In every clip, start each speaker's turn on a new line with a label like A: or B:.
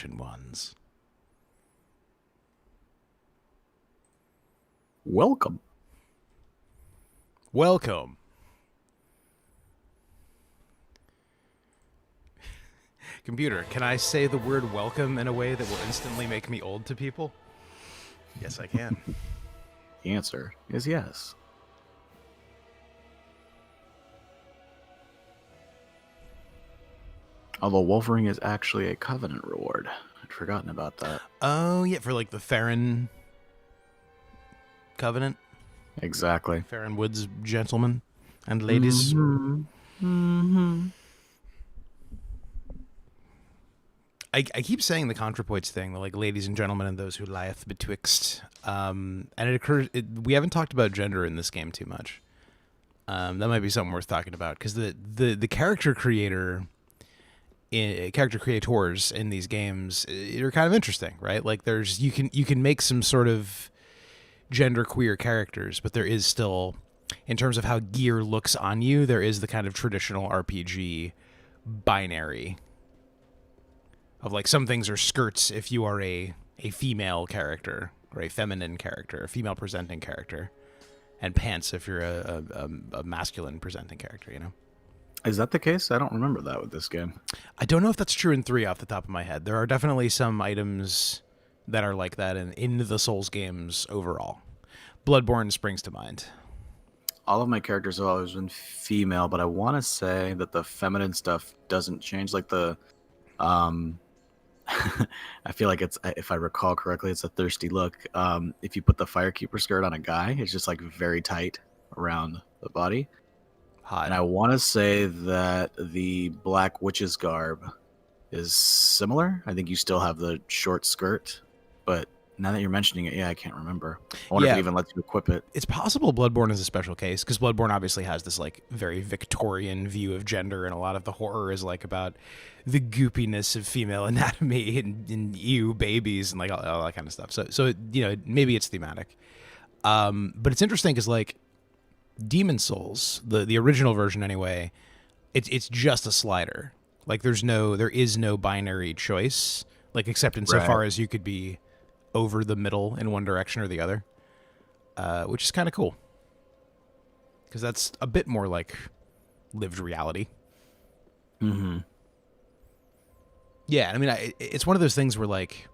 A: ancient ones.
B: Welcome.
A: Welcome. Computer, can I say the word welcome in a way that will instantly make me old to people? Yes, I can.
B: The answer is yes. Although Wolverine is actually a Covenant reward. I'd forgotten about that.
A: Oh, yeah, for like the Farron Covenant.
B: Exactly.
A: Farron Woods gentlemen and ladies.
B: Mm-hmm. Mm-hmm.
A: I keep saying the contrepoints thing, the like ladies and gentlemen and those who lieth betwixt. And it occurs, we haven't talked about gender in this game too much. That might be something worth talking about because the character creators in these games are kind of interesting, right? Like there's you can make some sort of gender queer characters, but there is still, in terms of how gear looks on you, there is the kind of traditional RPG binary of like some things are skirts if you are a female character or a feminine character, a female presenting character, and pants if you're a masculine presenting character, you know?
B: Is that the case? I don't remember that with this game.
A: I don't know if that's true in 3 off the top of my head. There are definitely some items that are like that in the Souls games overall. Bloodborne springs to mind.
B: All of my characters have always been female, but I want to say that the feminine stuff doesn't change. Like the, I feel like it's, if I recall correctly, it's a thirsty look. If you put the Firekeeper skirt on a guy, it's just like very tight around the body.
A: Hot.
B: And I want to say that the Black Witch's garb is similar. I think you still have the short skirt, but now that you're mentioning it, yeah, I can't remember. I wonder if it even lets you equip it.
A: It's possible Bloodborne is a special case because Bloodborne obviously has this like very Victorian view of gender, and a lot of the horror is like about the goopiness of female anatomy and ew babies and like all that kind of stuff. So you know, maybe it's thematic. But it's interesting because like Demon Souls, the original version anyway, it's just a slider. Like there is no binary choice, like except insofar as you could be over the middle in one direction or the other, which is kind of cool because that's a bit more like lived reality.
B: Mm-hmm.
A: Yeah, I mean, it's one of those things where like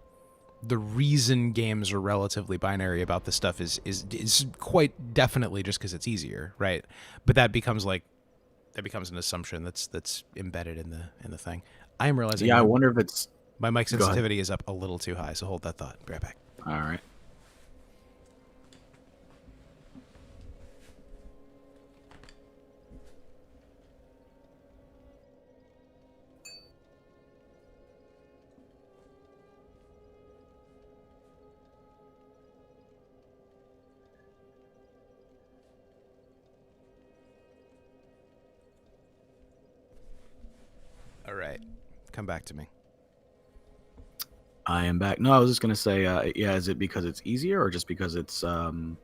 A: the reason games are relatively binary about this stuff is quite definitely just because it's easier, right? But that becomes an assumption that's embedded in the thing. I am realizing.
B: Yeah, I wonder if it's
A: my mic sensitivity is up a little too high, so hold that thought. Be right back.
B: All right.
A: All right, come back to me.
B: I am back. No, I was just gonna say, yeah. Is it because it's easier, or just because it's kind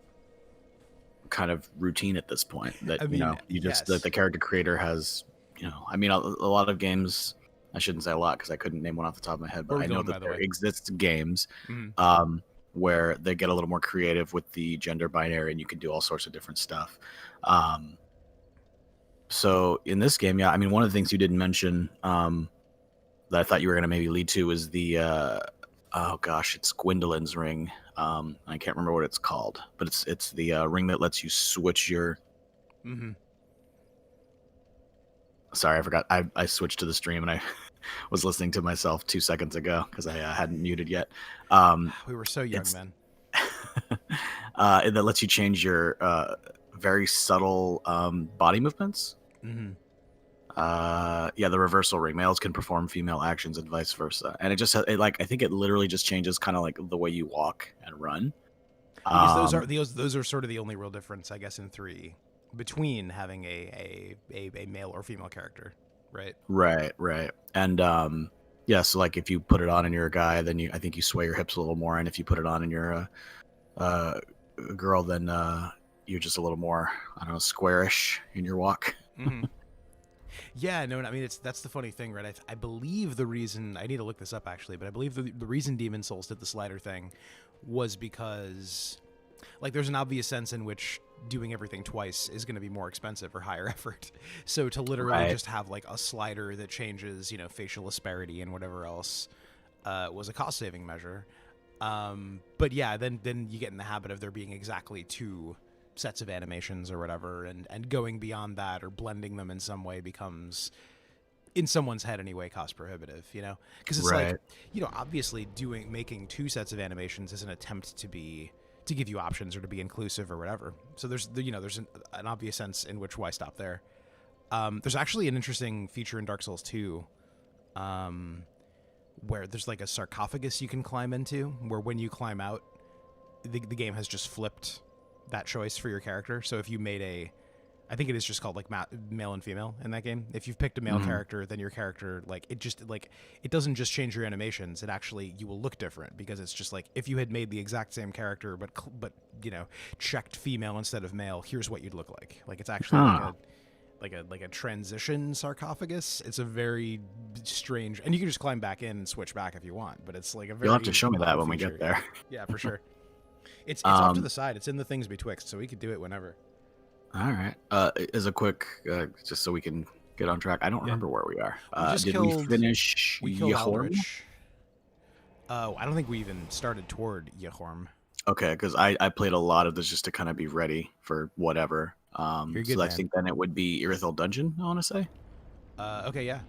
B: of routine at this point? That you just that the character creator has, I mean, a lot of games. I shouldn't say a lot because I couldn't name one off the top of my head, but I know that there exists games where they get a little more creative with the gender binary, and you can do all sorts of different stuff. So in this game, yeah, I mean, one of the things you didn't mention that I thought you were going to maybe lead to is the it's Gwendolyn's ring. I can't remember what it's called, but it's the ring that lets you switch your. Sorry, I forgot. I switched to the stream and I was listening to myself 2 seconds ago because I hadn't muted yet.
A: We were so young then.
B: That lets you change your very subtle body movements. The reversal ring. Males can perform female actions and vice versa. And it just I think it literally just changes kind of like the way you walk and run.
A: Because those are sort of the only real difference, I guess, in 3 between having a male or female character, right?
B: Right. And so like if you put it on and you're a guy, then I think you sway your hips a little more, and if you put it on and you're a girl, then you're just a little more, I don't know, squarish in your walk.
A: Yeah, no, I mean that's the funny thing, right? I believe the reason I need to look this up actually, but I believe the reason Demon Souls did the slider thing was because, like, there's an obvious sense in which doing everything twice is going to be more expensive or higher effort. So to literally just have like a slider that changes, facial asperity and whatever else, was a cost saving measure. But yeah, then you get in the habit of there being exactly two sets of animations or whatever, and going beyond that or blending them in some way becomes, in someone's head anyway, cost prohibitive, because it's like, obviously making two sets of animations is an attempt to give you options or to be inclusive or whatever. So there's an obvious sense in which why stop there. There's actually an interesting feature in Dark Souls 2, where there's like a sarcophagus you can climb into, where when you climb out, the game has just flipped that choice for your character. So if you made I think it is just called like male and female in that game. If you've picked a male character, then your character, like, it doesn't just change your animations. It actually, you will look different, because it's just like, if you had made the exact same character, but checked female instead of male, here's what you'd look like. Like, it's actually like a transition sarcophagus. It's a very strange, and you can just climb back in and switch back if you want, but it's like a very,
B: you'll have to show me that when we get there.
A: Yeah, for sure. It's off to the side. It's in the things betwixt, so we could do it whenever.
B: All right. As a quick, just so we can get on track, I don't remember where we are. We finish Yhorm?
A: Oh, I don't think we even started toward Yhorm.
B: Okay, because I played a lot of this just to kind of be ready for whatever.
A: You're good,
B: so I think then it would be Irithyll Dungeon, I want to say.
A: Okay, yeah.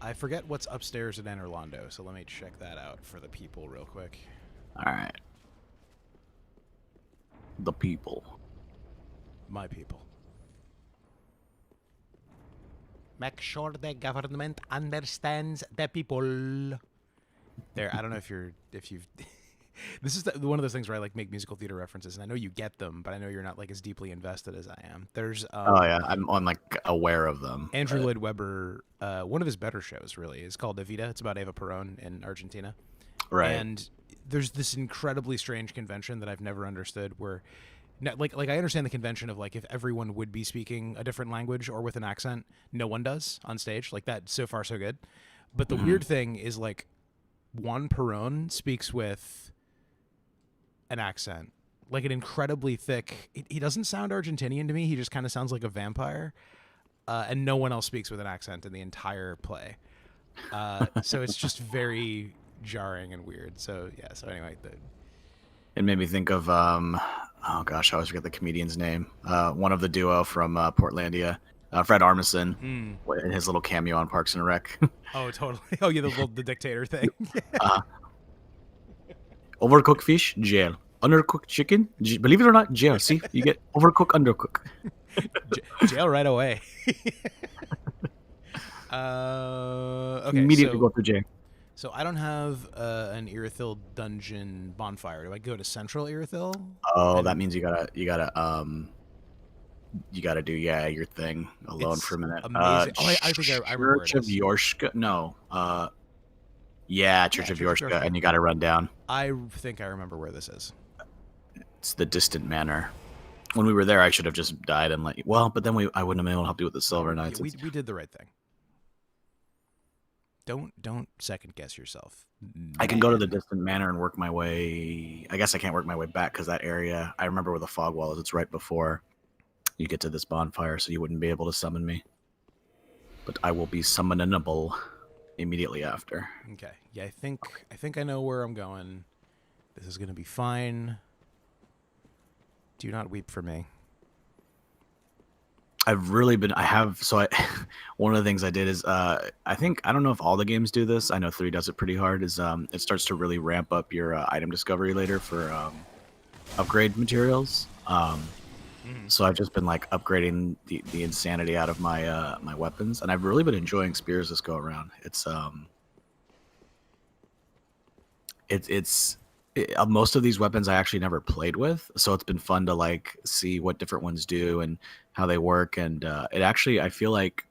A: I forget what's upstairs at Anorlando, so let me check that out for the people real quick.
B: All right. The people.
A: My people. Make sure the government understands the people. There, I don't know if you've. This is one of those things where I like make musical theater references, and I know you get them, but I know you're not like as deeply invested as I am. There's
B: oh yeah, I'm like aware of them.
A: Andrew Lloyd Webber, one of his better shows really is called Evita. It's about Eva Perón in Argentina,
B: right?
A: And there's this incredibly strange convention that I've never understood, where, like I understand the convention of like if everyone would be speaking a different language or with an accent, no one does on stage. Like that, so far so good. But the weird thing is like Juan Perón speaks with an accent, like an incredibly thick. He doesn't sound Argentinian to me. He just kind of sounds like a vampire. And no one else speaks with an accent in the entire play. So it's just very jarring and weird. So yeah. So anyway,
B: it made me think of oh gosh, I always forget the comedian's name. One of the duo from Portlandia, Fred Armisen, in his little cameo on Parks and Rec.
A: Oh, totally. Oh yeah, the dictator thing.
B: Overcooked fish, jail. Undercooked chicken, believe it or not, jail. See, you get overcooked, undercooked.
A: Jail right away. Okay,
B: immediately go to jail.
A: So I don't have an Irithyll Dungeon bonfire. Do I go to Central Irithyll?
B: Oh, that means you gotta do your thing alone for a minute.
A: Amazing. I think I remember
B: Church of Yorshka. No. Church of Yorshka, and you gotta run down.
A: I think I remember where this is.
B: It's the distant manor. When we were there, I should have just died and but then I wouldn't have been able to help you with the Silver Knights.
A: We did the right thing. Don't second guess yourself.
B: I can go to the distant manor and work my way. I guess I can't work my way back because that area, I remember where the fog wall is. It's right before you get to this bonfire, so you wouldn't be able to summon me. But I will be summonable immediately after.
A: Okay. Yeah, I think I know where I'm going. This is gonna be fine. Do not weep for me.
B: One of the things I did is I don't know if all the games do this. I know 3 does it pretty hard, is it starts to really ramp up your item discovery later for upgrade materials. So I've just been like upgrading the insanity out of my my weapons, and I've really been enjoying spears this go around. Most of these weapons I actually never played with, so it's been fun to like see what different ones do and how they work. And it actually, I feel like,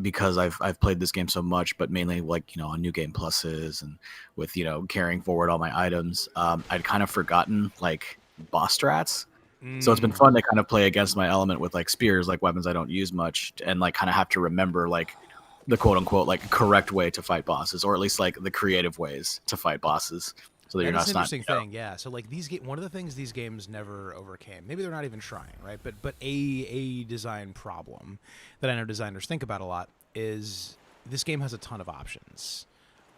B: because I've played this game so much, but mainly like on New Game Pluses and with carrying forward all my items, I'd kind of forgotten like boss strats. So it's been fun to kind of play against my element with like spears, like weapons I don't use much, and like kind of have to remember like the quote unquote like correct way to fight bosses, or at least like the creative ways to fight bosses, so that you're not.
A: That's an interesting thing, yeah. So like one of the things these games never overcame, maybe they're not even trying, right? But a design problem that I know designers think about a lot is this game has a ton of options.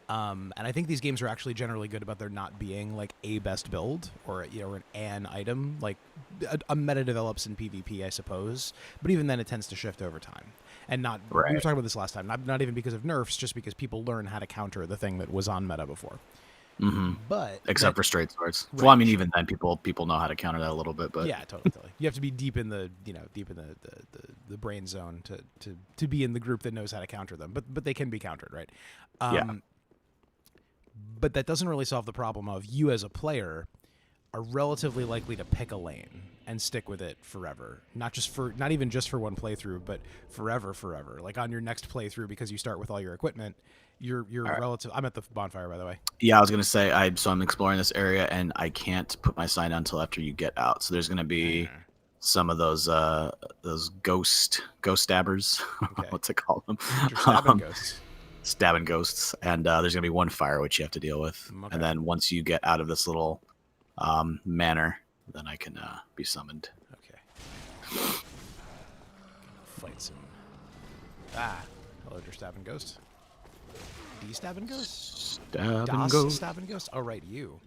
A: And I think these games are actually generally good about there not being like a best build or an item. Like a meta develops in PvP, I suppose, but even then it tends to shift over time. And not we were talking about this last time. Not even because of nerfs, just because people learn how to counter the thing that was on meta before. But
B: except for straight swords. Right, well, I mean, even then, people know how to counter that a little bit. But
A: yeah, totally. You have to be deep in the the brain zone to be in the group that knows how to counter them. But they can be countered, right? But that doesn't really solve the problem of you as a player are relatively likely to pick a lane and stick with it forever. Not even just for one playthrough, but forever. Like on your next playthrough, because you start with all your equipment, you're relative. I'm at the bonfire, by the way.
B: Yeah, I was gonna say I'm exploring this area and I can't put my sign down until after you get out. So there's gonna be some of those ghost stabbers. Okay. What's it called them?
A: Stabbing ghosts.
B: Stabbing ghosts, and there's gonna be one fire which you have to deal with, and then once you get out of this little manor, then I can be summoned.
A: Okay. Fight some. Hello, your stabbing ghost. Stabbing ghost. Stabbing ghost. Oh right, you.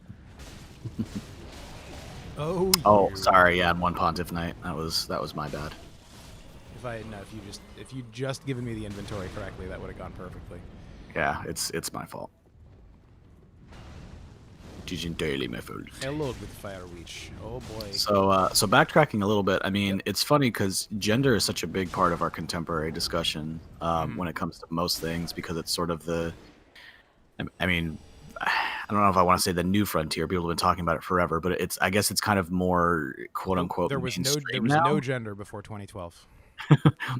B: Oh, sorry. Yeah, in one Pontiff Night. That was my bad.
A: If you just given me the inventory correctly, that would have gone perfectly.
B: Yeah, it's my fault. It is entirely my fault.
A: Hello, good fire leech. Oh boy.
B: So backtracking a little bit. I mean, it's funny because gender is such a big part of our contemporary discussion when it comes to most things, because it's sort of the. I mean, I don't know if I want to say the new frontier. People have been talking about it forever, but I guess it's kind of more quote unquote.
A: There was no gender before 2012.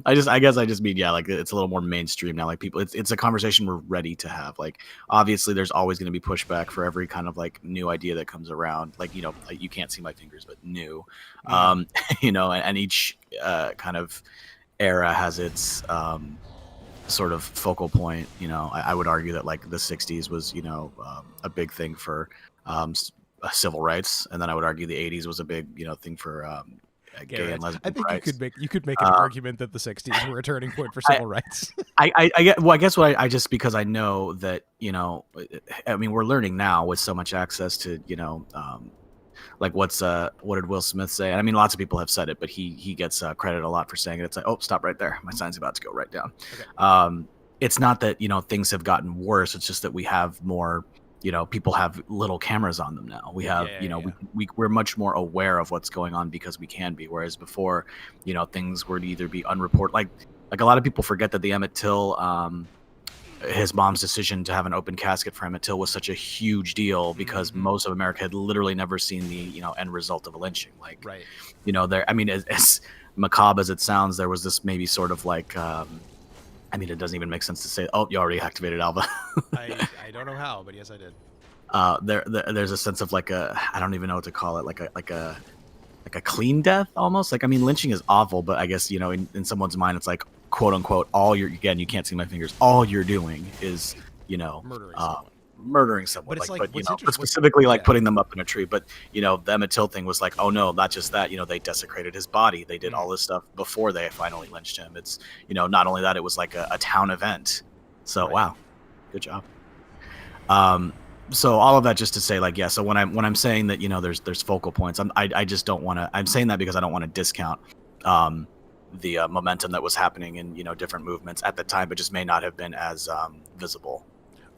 B: I guess I just mean, yeah, like it's a little more mainstream now. Like people, it's a conversation we're ready to have. Like obviously there's always going to be pushback for every kind of like new idea that comes around. Like, like you can't see my fingers, but new, and each kind of era has its sort of focal point. I would argue that like the 60s was, a big thing for civil rights. And then I would argue the 80s was a big, thing for gay and lesbian.
A: I think
B: rights.
A: you could make an argument that the 60s were a turning point for civil rights.
B: I guess I just, because I know that, I mean, we're learning now with so much access to, like what did Will Smith say? And I mean, lots of people have said it, but he gets credit a lot for saying it. It's like, oh, stop right there. My sign's about to go right down. Okay. It's not that, things have gotten worse. It's just that we have more, people have little cameras on them now. We have, we're much more aware of what's going on because we can be. Whereas before, things were to either be unreported. Like a lot of people forget that the Emmett Till, his mom's decision to have an open casket for Emmett Till was such a huge deal because most of America had literally never seen the, end result of a lynching. Like,
A: right.
B: I mean, as macabre as it sounds, there was this maybe sort of like, I mean, it doesn't even make sense to say, oh, you already activated Alva.
A: I don't know how, but yes, I did.
B: There's a sense of like I don't even know what to call it, like a clean death almost. Like, I mean, lynching is awful, but I guess, in someone's mind, it's like, quote unquote, you can't see my fingers. All you're doing is, murdering someone. But specifically like putting them up in a tree. But, the Emmett Till thing was like, oh no, not just that, they desecrated his body. They did all this stuff before they finally lynched him. It's, not only that, it was like a town event. So, wow, good job. So all of that just to say, like, yeah, so when I'm saying that, there's focal points, I just don't want to, I'm saying that because I don't want to discount, the momentum that was happening in, different movements at the time, but just may not have been as visible.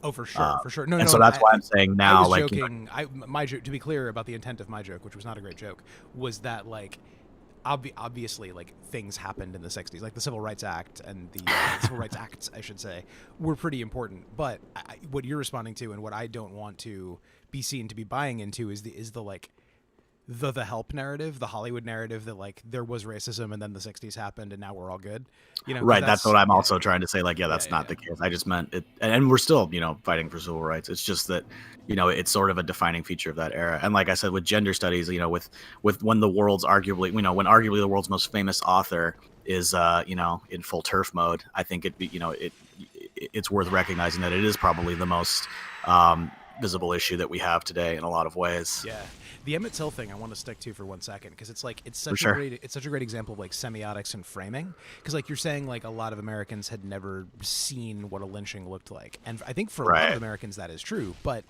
A: Oh, for sure. No,
B: so that's why I'm saying now,
A: I was joking. My joke, to be clear about the intent of my joke, which was not a great joke, was that like, obviously, like things happened in the 60s, like the Civil Rights Act and the Civil Rights Acts, I should say, were pretty important. But what you're responding to, and what I don't want to be seen to be buying into, is the like the help narrative, the Hollywood narrative that like there was racism and then the 60s happened and now we're all good.
B: Right. That's what I'm also trying to say. Like, that's not the case. I just meant it. And we're still, fighting for civil rights. It's just that, it's sort of a defining feature of that era. And like I said, with gender studies, with when the world's arguably, when arguably the world's most famous author is, in full turf mode, I think it's worth recognizing that it is probably the most visible issue that we have today in a lot of ways.
A: Yeah. The Emmett Till thing I want to stick to for 1 second because it's such a great example of like semiotics and framing, because like you're saying like a lot of Americans had never seen what a lynching looked like, and I think for a lot of Americans that is true, but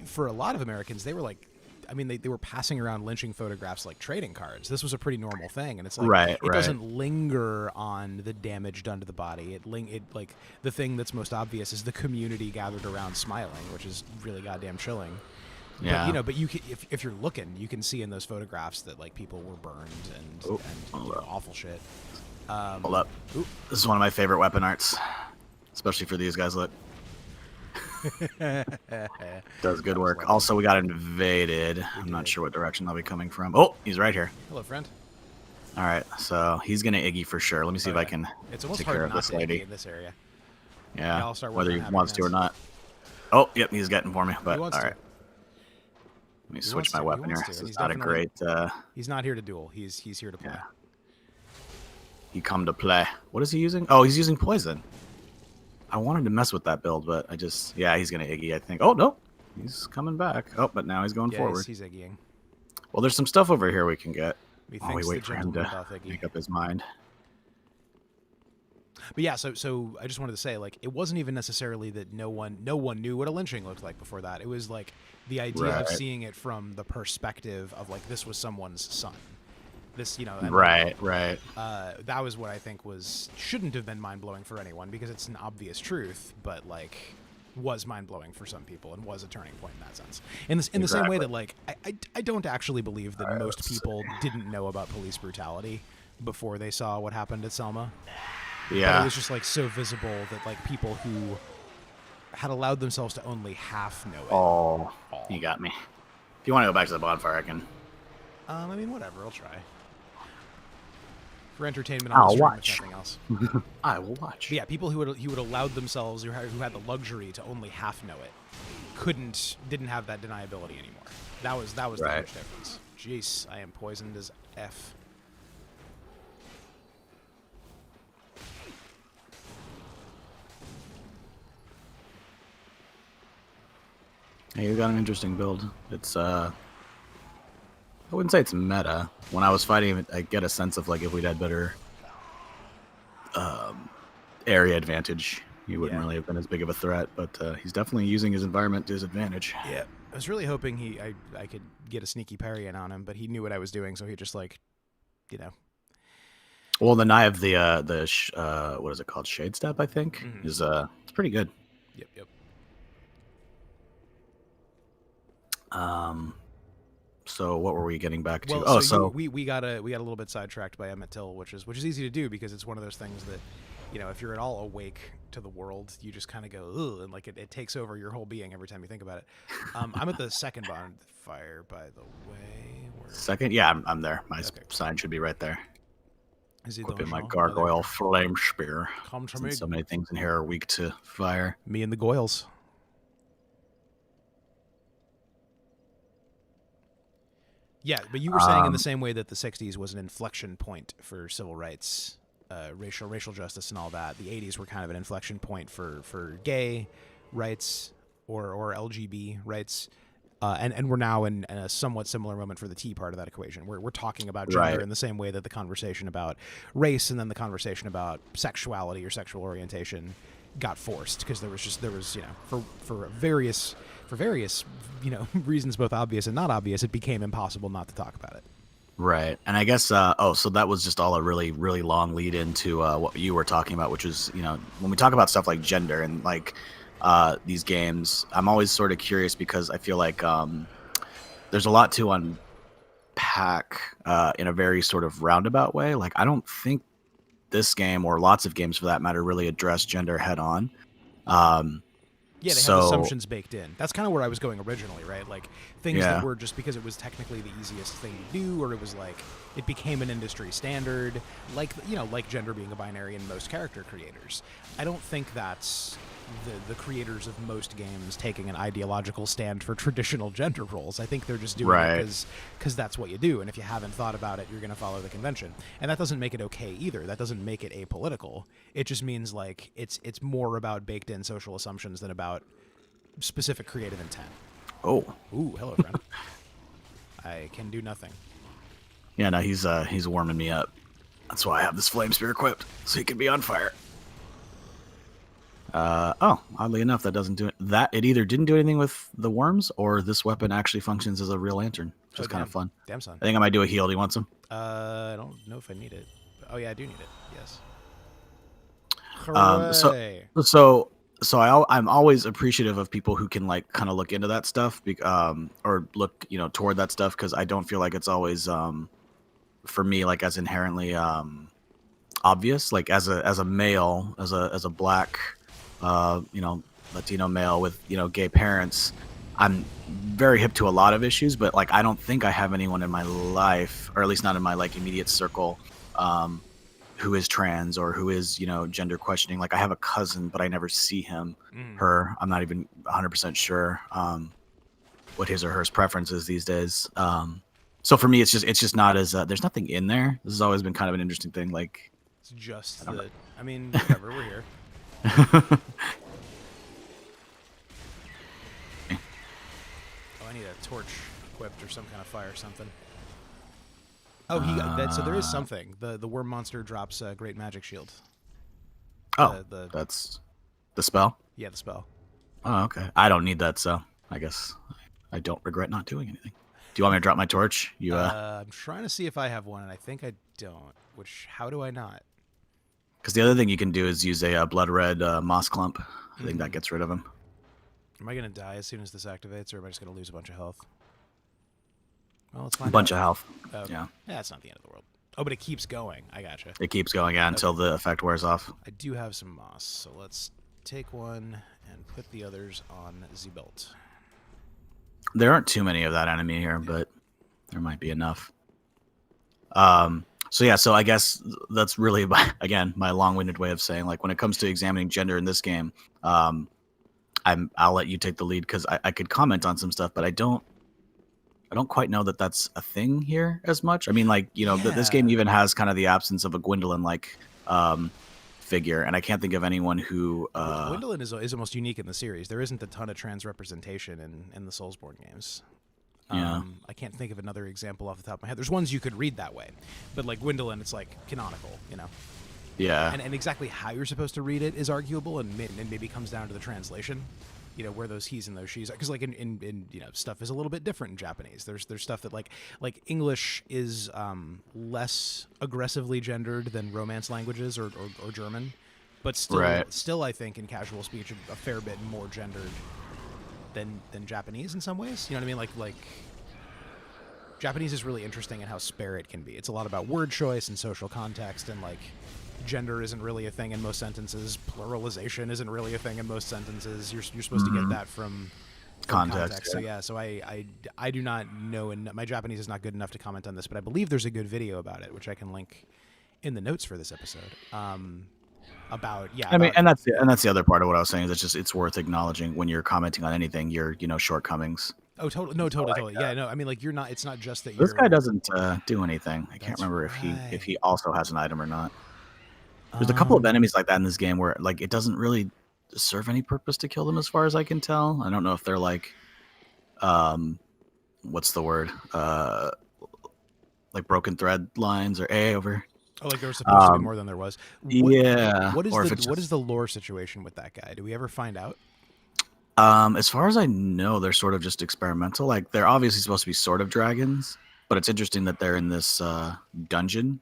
A: for a lot of Americans they were like, I mean, they were passing around lynching photographs like trading cards. This was a pretty normal thing, and it's like it doesn't linger on the damage done to the body. It like the thing that's most obvious is the community gathered around smiling, which is really goddamn chilling.
B: Yeah.
A: But you can, if you're looking, you can see in those photographs that like people were burned and awful shit.
B: Hold up. This is one of my favorite weapon arts, especially for these guys. Look. Does good work. Also, we got invaded. I'm not sure what direction they'll be coming from. Oh, he's right here.
A: Hello, friend.
B: All right, so he's gonna Iggy for sure. Let me see if I can take care of this lady
A: in this area.
B: Yeah, I'll start whether he wants to or not. Oh, yep, he's getting for me. But all right. Let me switch my weapon here. This is not a great...
A: he's not here to duel. He's here to play. Yeah.
B: He come to play. What is he using? Oh, he's using poison. I wanted to mess with that build, but I just... Yeah, he's going to Iggy, I think. Oh, no. He's coming back. Oh, but now he's going forward.
A: He's Iggying.
B: Well, there's some stuff over here we can get. We wait for him to make up his mind.
A: But yeah, so I just wanted to say, like, it wasn't even necessarily that no one knew what a lynching looked like before that. It was like the idea of seeing it from the perspective of like this was someone's son. This, and
B: right.
A: That was what I think shouldn't have been mind blowing for anyone because it's an obvious truth, but like was mind blowing for some people and was a turning point in that sense. In the same way that like I don't actually believe that most people didn't know about police brutality before they saw what happened at Selma.
B: Yeah.
A: But it was just like so visible that like people who had allowed themselves to only half know it.
B: Oh, you got me. If you want to go back to the bonfire, I can.
A: I mean, whatever. I'll try. For entertainment,
B: I'll watch.
A: If nothing else.
B: I will watch.
A: But yeah, people who had allowed themselves, who had the luxury to only half know it, didn't have that deniability anymore. That was the huge difference. Jeez, I am poisoned as F.
B: Hey, you got an interesting build. It's I wouldn't say it's meta. When I was fighting, I get a sense of like if we'd had better area advantage, he wouldn't really have been as big of a threat. But he's definitely using his environment to his advantage.
A: Yeah, I was really hoping I could get a sneaky parry in on him, but he knew what I was doing, so he just like,
B: Well, then I have the what is it called? Shade Step, I think, is it's pretty good.
A: Yep.
B: So what were we getting back to?
A: Well, we got a little bit sidetracked by Emmett Till, which is easy to do because it's one of those things that, if you're at all awake to the world, you just kind of go, ugh, and like it takes over your whole being every time you think about it. I'm at the second bonfire, by the way.
B: Second? Yeah, I'm there. My sign should be right there. Equipping my gargoyle flame spear. So many things in here are weak to fire.
A: Me and the goyles. Yeah, but you were saying in the same way that the 60s was an inflection point for civil rights, racial justice and all that. The 80s were kind of an inflection point for gay rights or LGB rights. And we're now in a somewhat similar moment for the T part of that equation. We're talking about gender in the same way that the conversation about race and then the conversation about sexuality or sexual orientation got forced because there was for various reasons both obvious and not obvious, it became impossible not to talk about it.
B: Right. And I guess so that was just all a really, really long lead into what you were talking about, which was, when we talk about stuff like gender and like these games, I'm always sort of curious because I feel like there's a lot to unpack in a very sort of roundabout way. Like, I don't think this game or lots of games for that matter really address gender head on.
A: Yeah, they have assumptions baked in. That's kind of where I was going originally, right? Like things that were just because it was technically the easiest thing to do, or it was like it became an industry standard, like like gender being a binary in most character creators. I don't think that's the creators of most games taking an ideological stand for traditional gender roles. I think they're just doing it because that's what you do, and if you haven't thought about it, you're going to follow the convention. And that doesn't make it okay either. That doesn't make it apolitical. It just means like it's more about baked in social assumptions than about specific creative intent.
B: Oh.
A: Ooh, hello, friend. I can do nothing.
B: Yeah, no, he's warming me up. That's why I have this flame spear equipped, so he can be on fire. Oddly enough, that doesn't do it. It either didn't do anything with the worms, or this weapon actually functions as a real lantern, which is kind of fun.
A: Damn son.
B: I think I might do a heal. Do you want some?
A: I don't know if I need it. Oh yeah, I do need it. Yes.
B: I'm always appreciative of people who can like kind of look into that stuff, or look toward that stuff, because I don't feel like it's always for me like as inherently obvious. Like as a male, as a black Latino male with gay parents, I'm very hip to a lot of issues, but like I don't think I have anyone in my life, or at least not in my like immediate circle, who is trans or who is gender questioning. Like I have a cousin, but I never see him, her. I'm not even 100% sure what his or her preference is these days. So for me, it's just not as there's nothing in there. This has always been kind of an interesting thing. Like
A: it's just I mean, whatever. We're here.
B: Oh,
A: I need a torch equipped or some kind of fire or something. Oh, he got that. So there is something. The worm monster drops a great magic shield.
B: That's the spell?
A: Yeah, the spell.
B: Oh, okay. I don't need that, so I guess I don't regret not doing anything. Do you want me to drop my torch?
A: I'm trying to see if I have one, and I think I don't. How do I not?
B: Because the other thing you can do is use a blood red moss clump. I think that gets rid of him.
A: Am I going to die as soon as this activates, or am I just going to lose a bunch of health? Well, let's find out.
B: A bunch of health. Yeah.
A: That's not the end of the world. Oh, but it keeps going. I gotcha.
B: It keeps going, until the effect wears off.
A: I do have some moss, so let's take one and put the others on the belt.
B: There aren't too many of that enemy here, but there might be enough. So I guess that's really my long-winded way of saying, like, when it comes to examining gender in this game, I'll let you take the lead, because I could comment on some stuff, but I don't quite know that that's a thing here as much. I mean, like, this game even has kind of the absence of a Gwendolyn-like figure, and I can't think of anyone who
A: Gwendolyn is almost unique in the series. There isn't a ton of trans representation in the Soulsborne games.
B: Yeah.
A: I can't think of another example off the top of my head. There's ones you could read that way, but like Gwendolyn, it's like canonical,
B: Yeah.
A: And exactly how you're supposed to read it is arguable, and maybe comes down to the translation, where those he's and those she's. Because like in stuff is a little bit different in Japanese. There's stuff that like English is less aggressively gendered than Romance languages or German, but still I think in casual speech a fair bit more gendered than Japanese in some ways. You know what I mean? Like Japanese is really interesting in how spare it can be. It's a lot about word choice and social context, and like gender isn't really a thing in most sentences. Pluralization isn't really a thing in most sentences. You're supposed to get that from context. Yeah. So I do not know, and my Japanese is not good enough to comment on this, but I believe there's a good video about it, which I can link in the notes for this episode.
B: And that's the other part of what I was saying, is it's worth acknowledging when you're commenting on anything, your shortcomings.
A: Oh, totally. No, totally. Yeah, no. I mean, like it's not just that
B: this guy doesn't do anything. I can't remember if he also has an item or not. There's a couple of enemies like that in this game where like it doesn't really serve any purpose to kill them, as far as I can tell. I don't know if they're like, what's the word? Like broken thread lines, or over.
A: Oh, like there was supposed to be more than there was. What is the lore situation with that guy? Do we ever find out?
B: As far as I know, they're sort of just experimental. Like they're obviously supposed to be sort of dragons, but it's interesting that they're in this dungeon.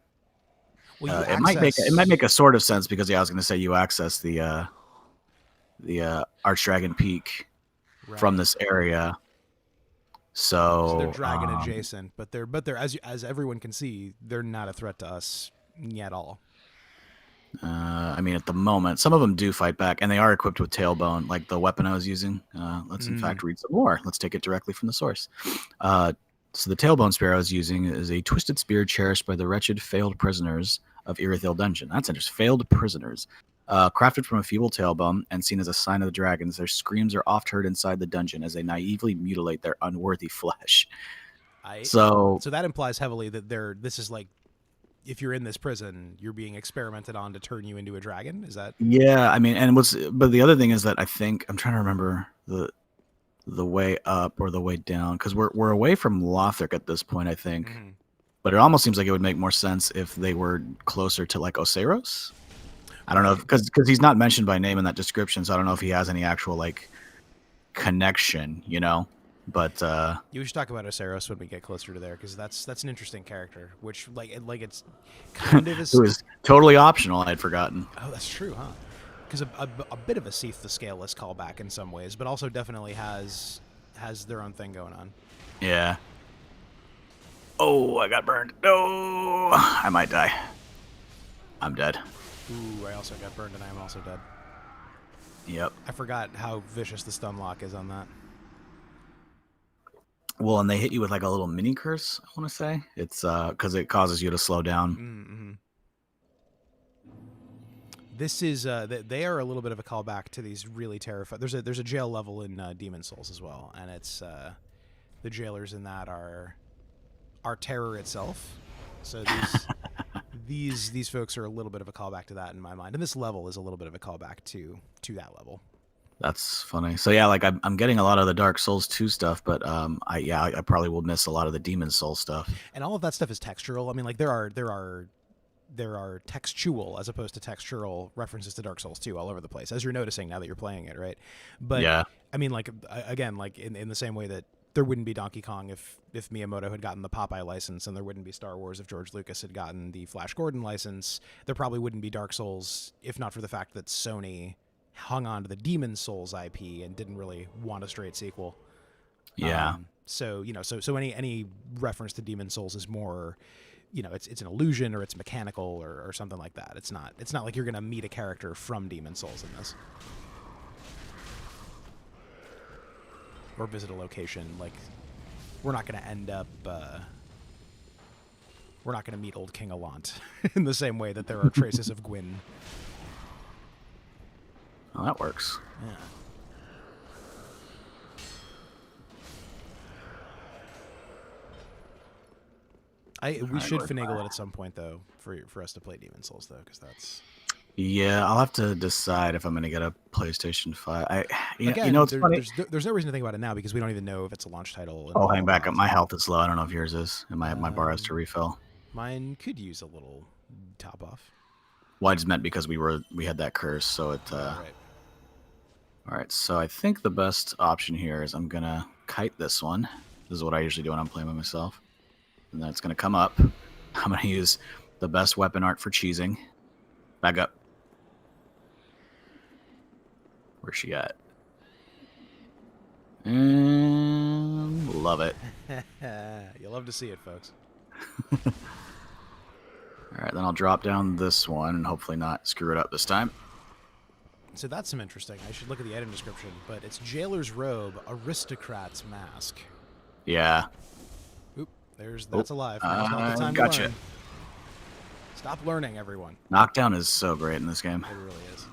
B: Well, it might make a sort of sense, because I was going to say you access the Archdragon Peak from this area. So
A: they're dragon adjacent, but they're as everyone can see, they're not a threat to us at all.
B: I mean, at the moment, some of them do fight back, and they are equipped with tailbone, like the weapon I was using. Let's in fact read some more. Let's take it directly from the source. So the tailbone spear I was using is a twisted spear cherished by the wretched failed prisoners of Irithyll Dungeon. That's interesting. Failed prisoners. Crafted from a feeble tailbone and seen as a sign of the dragons, their screams are oft heard inside the dungeon as they naively mutilate their unworthy flesh. So
A: that implies heavily that this is like, if you're in this prison, you're being experimented on to turn you into a dragon. Is that?
B: Yeah, I mean, but the other thing is that I think I'm trying to remember the way up or the way down, because we're away from Lothric at this point, I think. Mm-hmm. But it almost seems like it would make more sense if they were closer to like Oseros. I don't know, because he's not mentioned by name in that description, so I don't know if he has any actual like connection, you know. But
A: you should talk about Oseros when we get closer to there, because that's an interesting character, which like it's kind of
B: it was totally optional. I'd forgotten.
A: Oh, that's true, huh? Because a bit of a Seath the Scaleless callback in some ways, but also definitely has their own thing going on.
B: Yeah. Oh, I got burned. No, I might die. I'm dead.
A: Ooh, I also got burned, and I am also dead.
B: Yep.
A: I forgot how vicious the stun lock is on that.
B: Well, and they hit you with like a little mini curse, I want to say. It's because it causes you to slow down.
A: Mm-hmm. This is they are a little bit of a callback to these really terrifying. There's a jail level in Demon Souls as well, and it's the jailers in that are terror itself. So these folks are a little bit of a callback to that in my mind, and this level is a little bit of a callback to that level.
B: That's funny. So yeah, like I'm getting a lot of the Dark Souls 2 stuff, but I probably will miss a lot of the Demon Souls stuff.
A: And all of that stuff is textural. I mean, like there are textual as opposed to textural references to Dark Souls 2 all over the place, as you're noticing now that you're playing it, right? But yeah, I mean, like again, like in the same way that there wouldn't be Donkey Kong if Miyamoto had gotten the Popeye license, and there wouldn't be Star Wars if George Lucas had gotten the Flash Gordon license. There probably wouldn't be Dark Souls if not for the fact that Sony hung on to the Demon Souls IP and didn't really want a straight sequel.
B: Yeah.
A: So any reference to Demon Souls is more, it's an illusion or it's mechanical or something like that. It's not like you're gonna meet a character from Demon Souls in this, or visit a location. Like we're not gonna end up. We're not gonna meet old King Allant in the same way that there are traces of Gwyn.
B: Oh, that works.
A: Yeah. We should finagle it at some point though for us to play Demon Souls though, because that's.
B: Yeah, I'll have to decide if I'm going to get a PlayStation 5.
A: It's funny. There's no reason to think about it now because we don't even know if it's a launch title.
B: Oh, hang back up. My health is low. I don't know if yours is. And my bar has to refill.
A: Mine could use a little top off.
B: Well, I just meant because we had that curse, so it.
A: Right.
B: All right, so I think the best option here is I'm gonna kite this one. This is what I usually do when I'm playing by myself, and then it's gonna come up. I'm gonna use the best weapon art for cheesing. Back up. Where's she at? And love it.
A: You'll love to see it, folks.
B: All right, then I'll drop down this one and hopefully not screw it up this time.
A: So that's some interesting. I should look at the item description, but it's Jailer's Robe, Aristocrat's Mask.
B: Yeah.
A: Oop, that's alive. Not the time
B: gotcha.
A: To learn. Stop learning, everyone.
B: Knockdown is so great in this game.
A: It really is.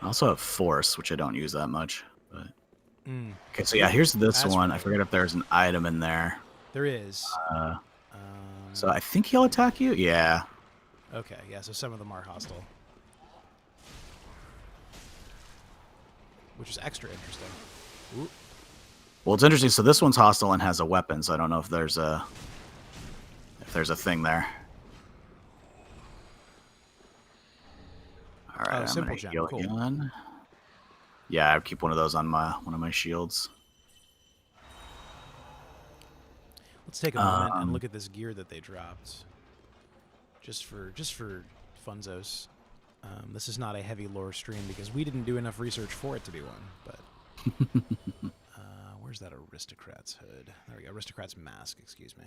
B: I also have Force, which I don't use that much. But okay, so yeah, here's this one. I forget if there's an item in there.
A: There is.
B: So I think he'll attack you? Yeah.
A: Okay, yeah, so some of them are hostile. Which is extra interesting. Ooh.
B: Well, it's interesting. So this one's hostile and has a weapon, so I don't know if there's a thing there. All right, I'm gonna heal again. Yeah, I'll keep one of those on one of my shields.
A: Let's take a moment and look at this gear that they dropped. Just for funzos. This is not a heavy lore stream because we didn't do enough research for it to be one. But where's that aristocrat's hood? There we go. Aristocrat's mask. Excuse me.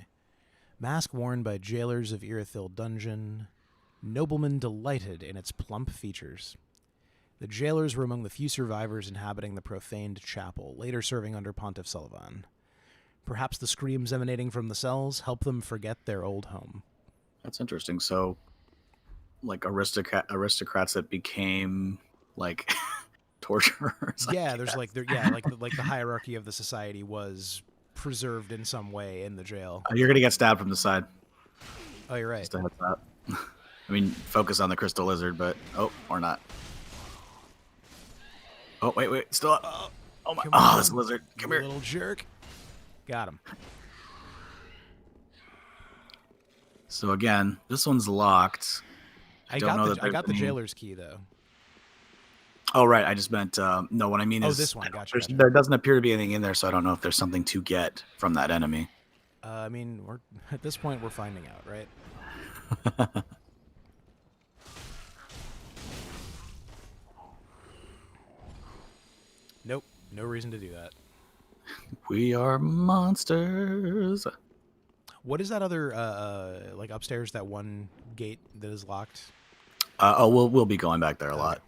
A: Mask worn by jailers of Irithyll Dungeon. Noblemen delighted in its plump features. The jailers were among the few survivors inhabiting the profaned chapel, later serving under Pontiff Sullivan. Perhaps the screams emanating from the cells help them forget their old home.
B: That's interesting. So, like aristocrats that became like torturers.
A: Yeah, there's like the hierarchy of the society was preserved in some way in the jail.
B: You're gonna get stabbed from the side.
A: Oh, you're right.
B: Just a heads up. I mean, focus on the crystal lizard, but or not. Oh wait, still up. Oh my! Oh, this lizard! Come here,
A: little jerk. Got him.
B: So again, this one's locked.
A: I got the jailer's key though.
B: Oh right, I just meant no. What I mean is
A: this one. Gotcha.
B: There doesn't appear to be anything in there, so I don't know if there's something to get from that enemy.
A: I mean, we're at this point we're finding out, right? Nope, no reason to do that.
B: We are monsters.
A: What is that other like upstairs? That one gate that is locked?
B: We'll be going back there a lot.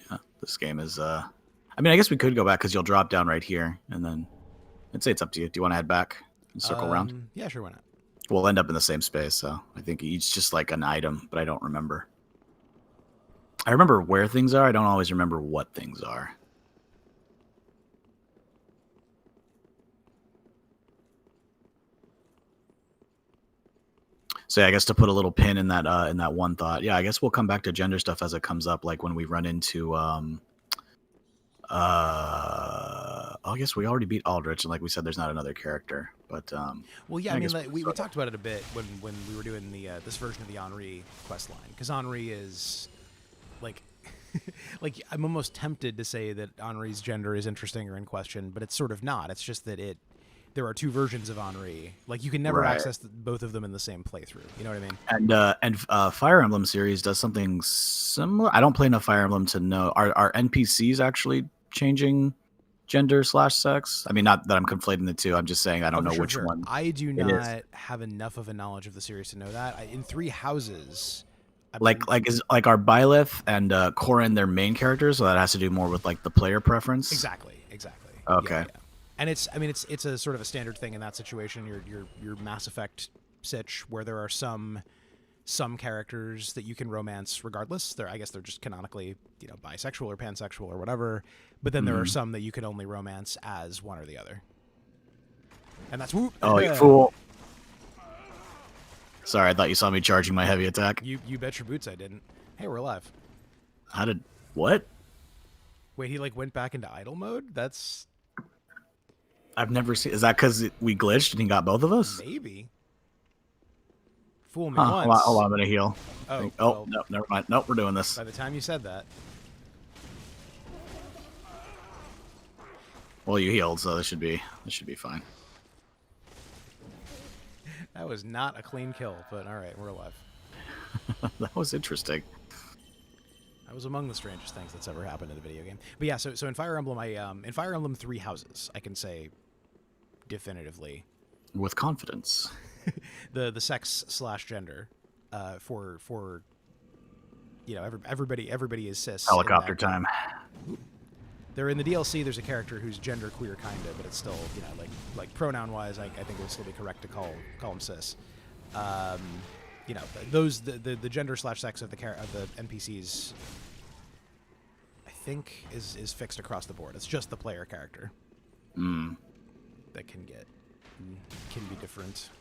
B: Yeah, this game is. I mean, I guess we could go back because you'll drop down right here, and then I'd say it's up to you. Do you want to head back and circle around?
A: Yeah, sure. Why not?
B: We'll end up in the same space, so I think each just like an item, but I don't remember. I remember where things are. I don't always remember what things are. So yeah, I guess to put a little pin in that one thought. Yeah, I guess we'll come back to gender stuff as it comes up, like when we run into I guess we already beat Aldrich, and like we said, there's not another character. But
A: well, yeah, I mean, like, we talked about it a bit when we were doing the this version of the Henri quest line, because Henri is like like I'm almost tempted to say that Henri's gender is interesting or in question, but it's sort of not. It's just that there are two versions of Henri. Like, you can never access both of them in the same playthrough. You know what I mean?
B: And Fire Emblem series does something similar. I don't play enough Fire Emblem to know. Are NPCs actually changing gender/sex? I mean, not that I'm conflating the two. I'm just saying I don't know which one.
A: I do not have enough of a knowledge of the series to know that. In Three Houses,
B: like are Byleth and Corrin their main characters, so that has to do more with like the player preference.
A: Exactly.
B: Okay.
A: Yeah. And it's a sort of a standard thing in that situation. Your Mass Effect sitch, where there are some characters that you can romance regardless. I guess they're just canonically, bisexual or pansexual or whatever. But then there are some that you can only romance as one or the other. And that's whoop.
B: Oh, you fool! Sorry, I thought you saw me charging my heavy attack.
A: You bet your boots I didn't. Hey, we're alive.
B: How did what?
A: Wait, he went back into idle mode? That's.
B: I've never seen. Is that because we glitched and he got both of us?
A: Maybe. Fool me once.
B: Hold on, I'm gonna heal.
A: Oh,
B: well, no, never mind. Nope, we're doing this.
A: By the time you said that.
B: Well, you healed, so this should be fine.
A: That was not a clean kill, but all right, we're alive.
B: That was interesting.
A: That was among the strangest things that's ever happened in the video game. But yeah, so in Fire Emblem, in Fire Emblem Three Houses, I can say definitively,
B: with confidence,
A: the sex/gender for everybody is cis.
B: Helicopter time.
A: They're in the DLC. There's a character who's gender queer, kind of, but it's still like pronoun wise, I think it would still be correct to call him cis. The gender/sex of the NPCs, I think is fixed across the board. It's just the player character that can be different.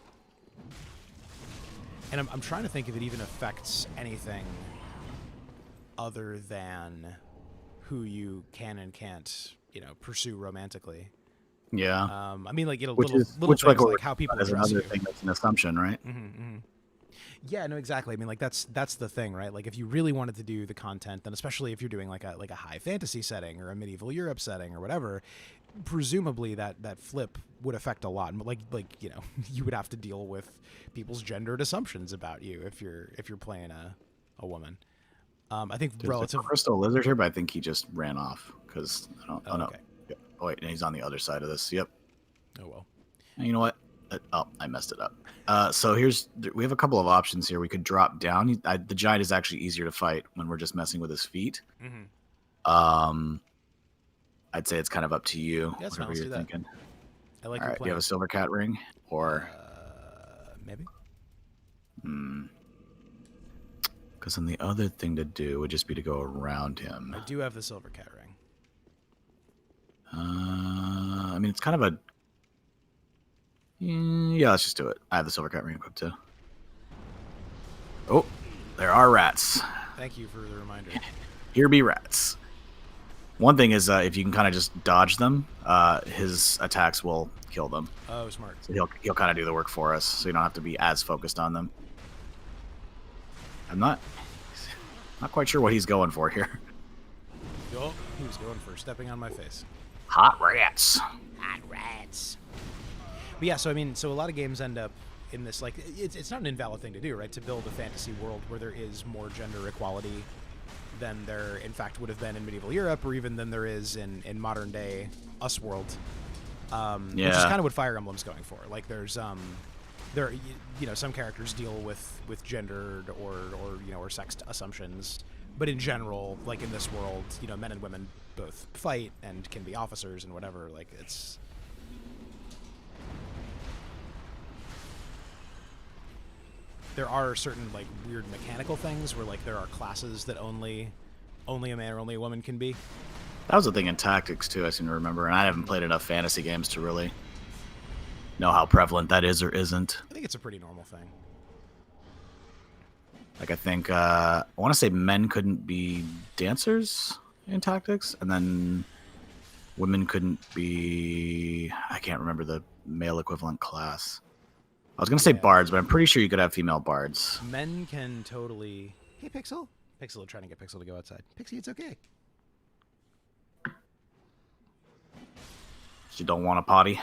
A: And I'm trying to think if it even affects anything other than who you can and can't pursue romantically.
B: Yeah.
A: I mean, little things like how people
B: is
A: address
B: another
A: you.
B: thing that's an assumption, right?
A: Mm-hmm. Yeah, no, exactly. I mean, that's the thing, right? Like, if you really wanted to do the content, then especially if you're doing like a high fantasy setting or a medieval Europe setting or whatever, presumably that flip would affect a lot. Like you would have to deal with people's gendered assumptions about you if you're playing a woman. I think
B: There's a crystal lizard here, but I think he just ran off because I don't. Oh no!
A: Okay.
B: Yep. Oh wait, and he's on the other side of this. Yep.
A: Oh well.
B: And you know what? I messed it up. So we have a couple of options here. We could drop down. The giant is actually easier to fight when we're just messing with his feet. Mm-hmm. I'd say it's kind of up to you.
A: Yeah, whatever you're thinking.
B: I like. All right. Do you have a silver cat ring or
A: maybe?
B: Because then the other thing to do would just be to go around him.
A: I do have the silver cat ring.
B: I mean, it's kind of a. Yeah, let's just do it. I have the silver cat ring equipped too. Oh, there are rats.
A: Thank you for the reminder.
B: Here be rats. One thing is, if you can kind of just dodge them, his attacks will kill them.
A: Oh, smart.
B: So he'll kind of do the work for us, so you don't have to be as focused on them. I'm not quite sure what he's going for here.
A: Oh, he was going for stepping on my face.
B: Hot rats.
A: Hot rats. But yeah, so I mean, a lot of games end up in this, like, it's not an invalid thing to do, right? To build a fantasy world where there is more gender equality than there, in fact, would have been in medieval Europe, or even than there is in modern day us world. Which is kind of what Fire Emblem's going for. Like, there's some characters deal with gendered or sex assumptions, but in general, like in this world, men and women both fight and can be officers and whatever. Like, it's. There are certain, like, weird mechanical things where, like, there are classes that only a man or only a woman can be.
B: That was a thing in Tactics, too, I seem to remember, and I haven't played enough fantasy games to really know how prevalent that is or isn't.
A: I think it's a pretty normal thing.
B: Like, I think, I want to say men couldn't be dancers in Tactics, and then women couldn't be, I can't remember the male equivalent class. I was going to say bards, but I'm pretty sure you could have female bards.
A: Men can totally... Hey, Pixel. Pixel, trying to get Pixel to go outside. Pixie, it's okay.
B: She don't want a potty?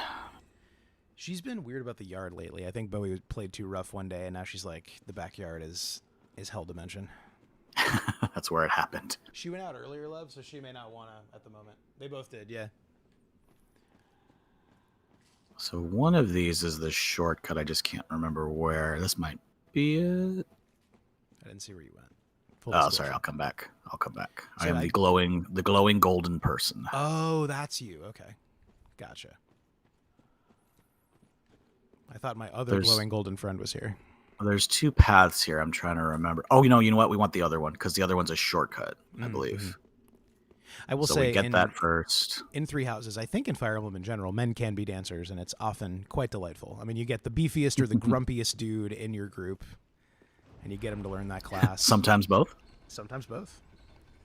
A: She's been weird about the yard lately. I think Bowie played too rough one day, and now she's like, the backyard is hell dimension.
B: That's where it happened.
A: She went out earlier, love, so she may not want to at the moment. They both did, yeah.
B: So one of these is the shortcut. I just can't remember where. This might be it.
A: I didn't see where you went.
B: Oh, sorry. I'll come back. I am the glowing golden person.
A: Oh, that's you. Okay. Gotcha. I thought my other glowing golden friend was here.
B: There's two paths here. I'm trying to remember. Oh, you know what? We want the other one because the other one's a shortcut, I believe.
A: I will say,
B: we get that first.
A: In Three Houses, I think in Fire Emblem in general, men can be dancers, and it's often quite delightful. I mean, you get the beefiest or the grumpiest dude in your group, and you get him to learn that class.
B: Sometimes both.
A: Sometimes both.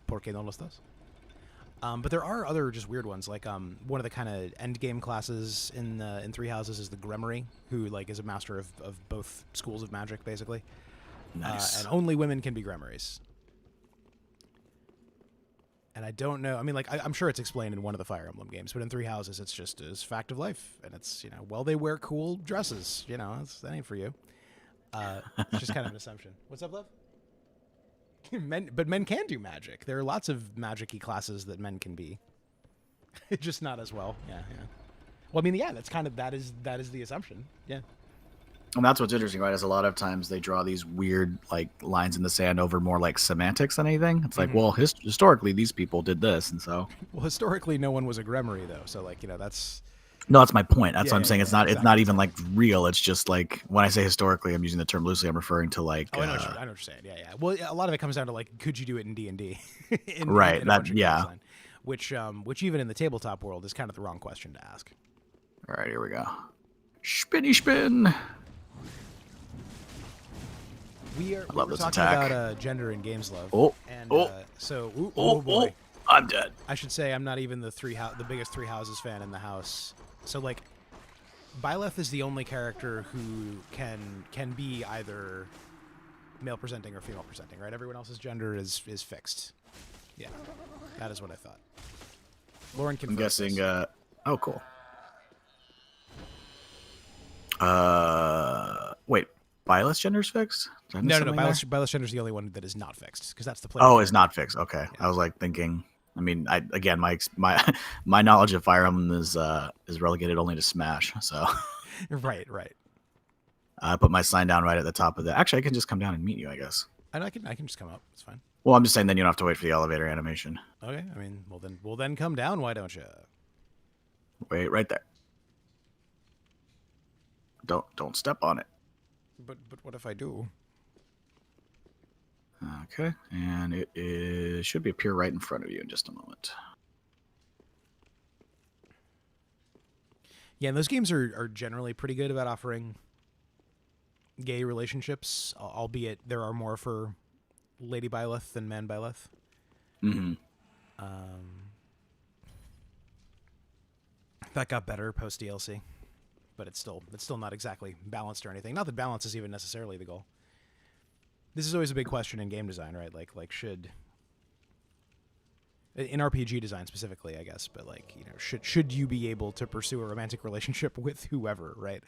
A: ¿Por qué no los dos? But there are other just weird ones. Like one of the kind of end game classes in Three Houses is the Gremory, who like is a master of both schools of magic, basically.
B: Nice.
A: And only women can be Gremories. And I don't know. I mean, like, I'm sure it's explained in one of the Fire Emblem games, but in Three Houses, it's just a fact of life. And it's, they wear cool dresses. That ain't for you. It's just kind of an assumption. What's up, love? But men can do magic. There are lots of magic-y classes that men can be. Just not as well. Yeah. Well, I mean, yeah, that is the assumption. Yeah.
B: And that's what's interesting, right? Is a lot of times they draw these weird like lines in the sand over more like semantics than anything. It's like, well, historically these people did this, and so.
A: Well, historically, no one was a Gremory though, so like that's.
B: No, that's my point. That's what I'm saying. It's not. Exactly. It's not even like real. It's just like when I say historically, I'm using the term loosely. I'm referring to like.
A: Oh, I know what you're saying. Yeah. Well, a lot of it comes down to like, could you do it in D&D?
B: Right.
A: Which even in the tabletop world is kind of the wrong question to ask.
B: All right, here we go. Spinny spin.
A: We're talking about gender in games, love.
B: Oh,
A: boy,
B: I'm dead.
A: I should say I'm not even the biggest Three Houses fan in the house. So like, Byleth is the only character who can be either male presenting or female presenting, right? Everyone else's gender is fixed. Yeah, that is what I thought. Lauren can.
B: I'm guessing. Oh, cool. Wait. Byleth's gender's fixed?
A: No. Byleth's gender's the only one that is not fixed, because that's the player.
B: Oh, it's not fixed. Okay, yeah. I was like thinking. I mean, my knowledge of Fire Emblem is relegated only to Smash. So.
A: Right.
B: I put my sign down right at the top of the. Actually, I can just come down and meet you, I guess.
A: And I can just come up. It's fine.
B: Well, I'm just saying then you don't have to wait for the elevator animation.
A: Okay. I mean, we'll then come down. Why don't you?
B: Wait right there. Don't step on it.
A: But what if I do?
B: Okay, and it should appear right in front of you in just a moment.
A: Yeah, and those games are generally pretty good about offering gay relationships, albeit there are more for Lady Byleth than Man Byleth.
B: Mm-hmm.
A: That got better post DLC, but it's still not exactly balanced or anything. Not that balance is even necessarily the goal. This is always a big question in game design, right? Like should in RPG design specifically, I guess, but like, you know, should you be able to pursue a romantic relationship with whoever, right?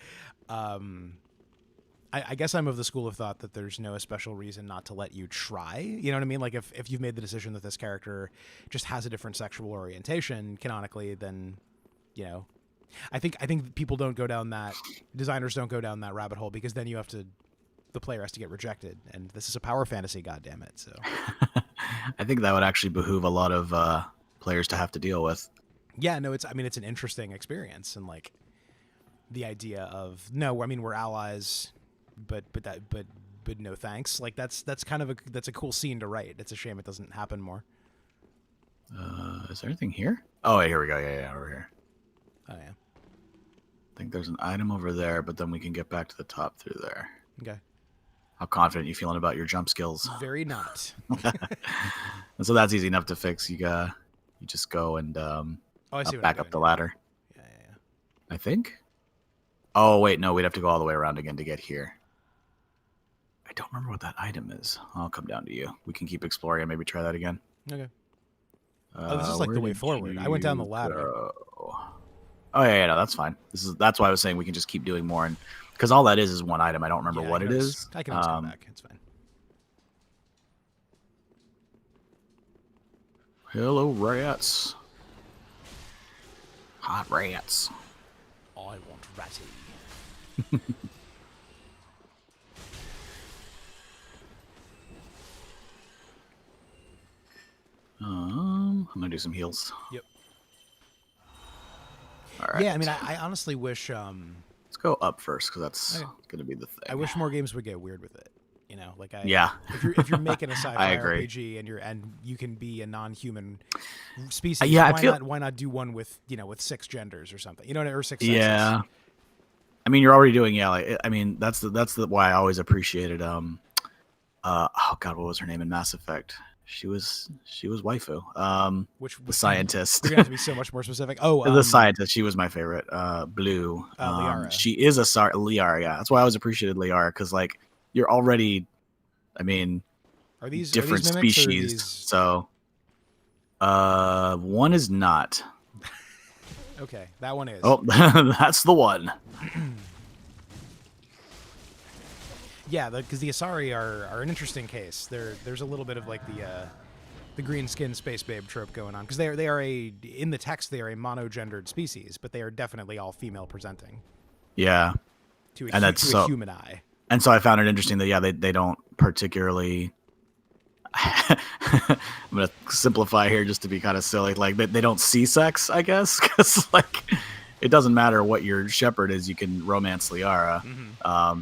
A: I guess I'm of the school of thought that there's no special reason not to let you try. You know what I mean? Like if you've made the decision that this character just has a different sexual orientation canonically, then, you know, I think designers don't go down that rabbit hole, because then the player has to get rejected, and this is a power fantasy, goddammit. So
B: I think that would actually behoove a lot of players to have to deal with.
A: Yeah, no, it's an interesting experience, and like the idea of we're allies, but no thanks. Like that's kind of a cool scene to write. It's a shame it doesn't happen more.
B: Is there anything here? Oh, here we go. Yeah, over here.
A: Oh yeah.
B: I think there's an item over there, but then we can get back to the top through there.
A: Okay.
B: How confident you feeling about your jump skills?
A: Very not.
B: And so that's easy enough to fix. You just go and back up the ladder.
A: Yeah.
B: I think. Oh wait, no, we'd have to go all the way around again to get here. I don't remember what that item is. I'll come down to you. We can keep exploring and maybe try that again.
A: Okay. This is like the way forward. I went down the ladder.
B: Go? Oh yeah, no, that's fine. That's why I was saying we can just keep doing more, and because all that is one item. I don't remember what it is.
A: I can always come back. It's fine.
B: Hello, rats. Hot rats.
A: I want ratty.
B: I'm gonna do some heals.
A: Yep.
B: All right.
A: Yeah, I mean, I honestly wish.
B: Let's go up first, because that's gonna be the thing.
A: I wish more games would get weird with it. You know, like
B: yeah.
A: If you're making a sci-fi RPG and you can be a non-human species, why not do one with with 6 genders or something? You know, or 6 sexes.
B: Yeah. I mean, you're already doing that's the why I always appreciated oh god, what was her name in Mass Effect? She was waifu.
A: Which
B: the scientist.
A: We're gonna have to be so much more specific. Oh,
B: the scientist. She was my favorite. Blue.
A: Liara.
B: She is Liara. Yeah, that's why I always appreciated Liara, because like you're already, I mean,
A: are these
B: different species? So, one is not.
A: Okay, that one is.
B: Oh, that's the one.
A: Yeah, because the Asari are an interesting case. There's a little bit of like the green skin space babe trope going on, because they are in the text they are a monogendered species, but they are definitely all female presenting.
B: Yeah,
A: to a human eye.
B: And so I found it interesting that they don't particularly. I'm gonna simplify here just to be kind of silly. Like they don't see sex, I guess, because like. It doesn't matter what your shepherd is, you can romance Liara,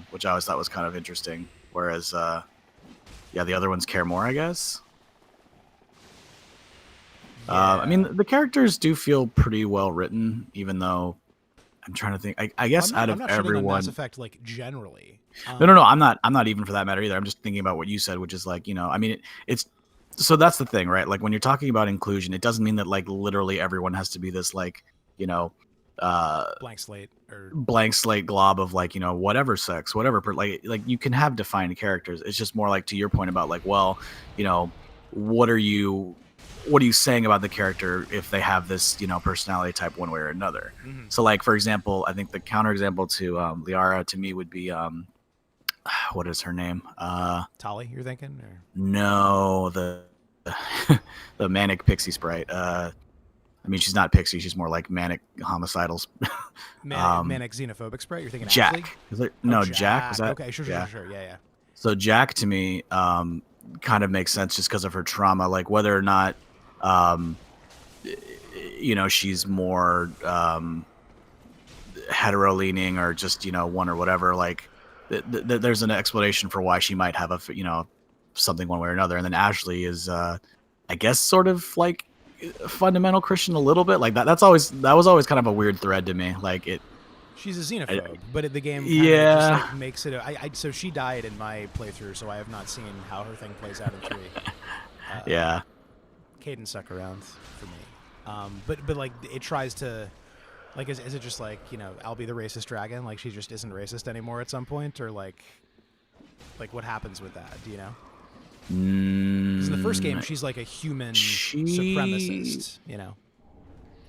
B: which I always thought was kind of interesting. Whereas, the other ones care more, I guess. Yeah. I mean, the characters do feel pretty well written, even though I'm trying to think. I guess out of everyone, on
A: Mass Effect, like generally.
B: No. I'm not even for that matter either. I'm just thinking about what you said, which is like, I mean, it's. So that's the thing, right? Like when you're talking about inclusion, it doesn't mean that like literally everyone has to be this like, blank slate glob of like whatever sex, whatever like you can have defined characters. It's just more like to your point about like, well, what are you saying about the character if they have this personality type one way or another. So like for example, I think the counterexample to Liara to me would be what is her name,
A: Tali, you're thinking, or?
B: No, the the manic pixie sprite, I mean, she's not pixie. She's more like manic homicidal.
A: Manic xenophobic sprite. You're thinking
B: Jack?
A: Ashley?
B: Is it? No, Jack. Was that?
A: Okay, sure. Yeah.
B: So Jack to me kind of makes sense just because of her trauma, like whether or not she's more hetero leaning or just one or whatever. Like there's an explanation for why she might have something one way or another. And then Ashley is I guess sort of like a fundamental Christian a little bit. Like that was always kind of a weird thread to me. Like it.
A: She's a xenophobe, but the game just like makes it. So she died in my playthrough, so I have not seen how her thing plays out in 3.
B: Yeah.
A: Caden stuck around for me, but like it tries to, like, is it just like I'll be the racist dragon? Like she just isn't racist anymore at some point, or like what happens with that? Do you know? Because in the first game, she's like a human supremacist.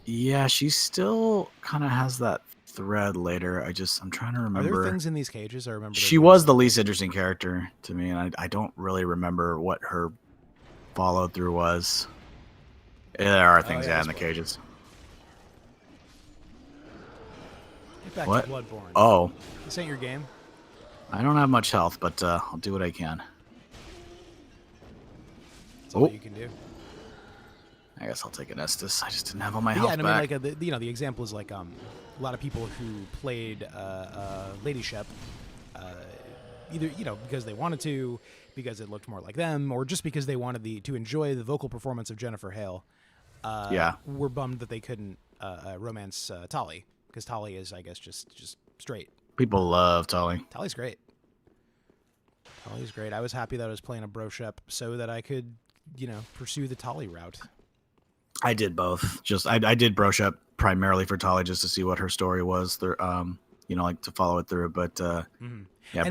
B: Yeah, she still kind of has that thread later. I'm trying to remember.
A: Are there things in these cages? I remember
B: she was the least interesting character to me, and I don't really remember what her follow through was. Yeah, there are things in the cages.
A: Get back
B: what?
A: To Bloodborne.
B: Oh,
A: this ain't your game.
B: I don't have much health, but I'll do what I can.
A: That's all you can do.
B: I guess I'll take an Estus. I just didn't have all my health
A: back.
B: I
A: mean, like the example is like a lot of people who played Lady Shep, either because they wanted to, because it looked more like them, or just because they wanted to enjoy the vocal performance of Jennifer Hale. Were bummed that they couldn't romance Tali, because Tali is, I guess, just straight.
B: People love Tali.
A: Tali's great. Tali's great. I was happy that I was playing a bro shep so that I could, pursue the Tali route.
B: I did both. I did bro shep primarily for Tali just to see what her story was. Like to follow it through. But bro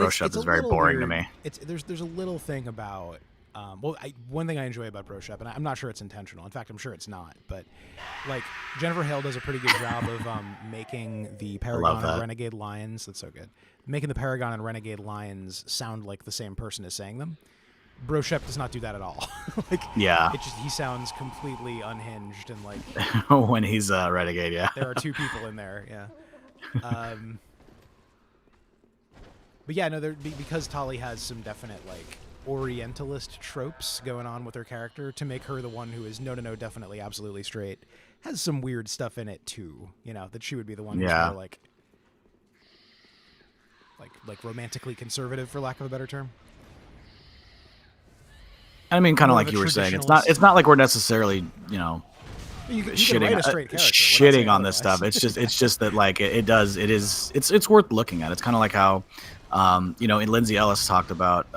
B: shep is very boring to me.
A: There's a little thing about one thing I enjoy about bro shep, and I'm not sure it's intentional. In fact, I'm sure it's not. But like Jennifer Hale does a pretty good job of making the Paragon and Renegade lines. That's so good. Making the Paragon and Renegade lines sound like the same person is saying them. Bro shep does not do that at all. He sounds completely unhinged and like
B: when he's Renegade. Yeah,
A: there are two people in there. Yeah, but yeah, no, because Tali has some definite like Orientalist tropes going on with her character to make her the one who is no, definitely, absolutely straight. Has some weird stuff in it too. That she would be the one who's more like romantically conservative, for lack of a better term.
B: I mean, kind of like you were saying, it's not like we're necessarily, shitting on this stuff. It's just that like it's worth looking at. It's kind of like how, Lindsay Ellis talked about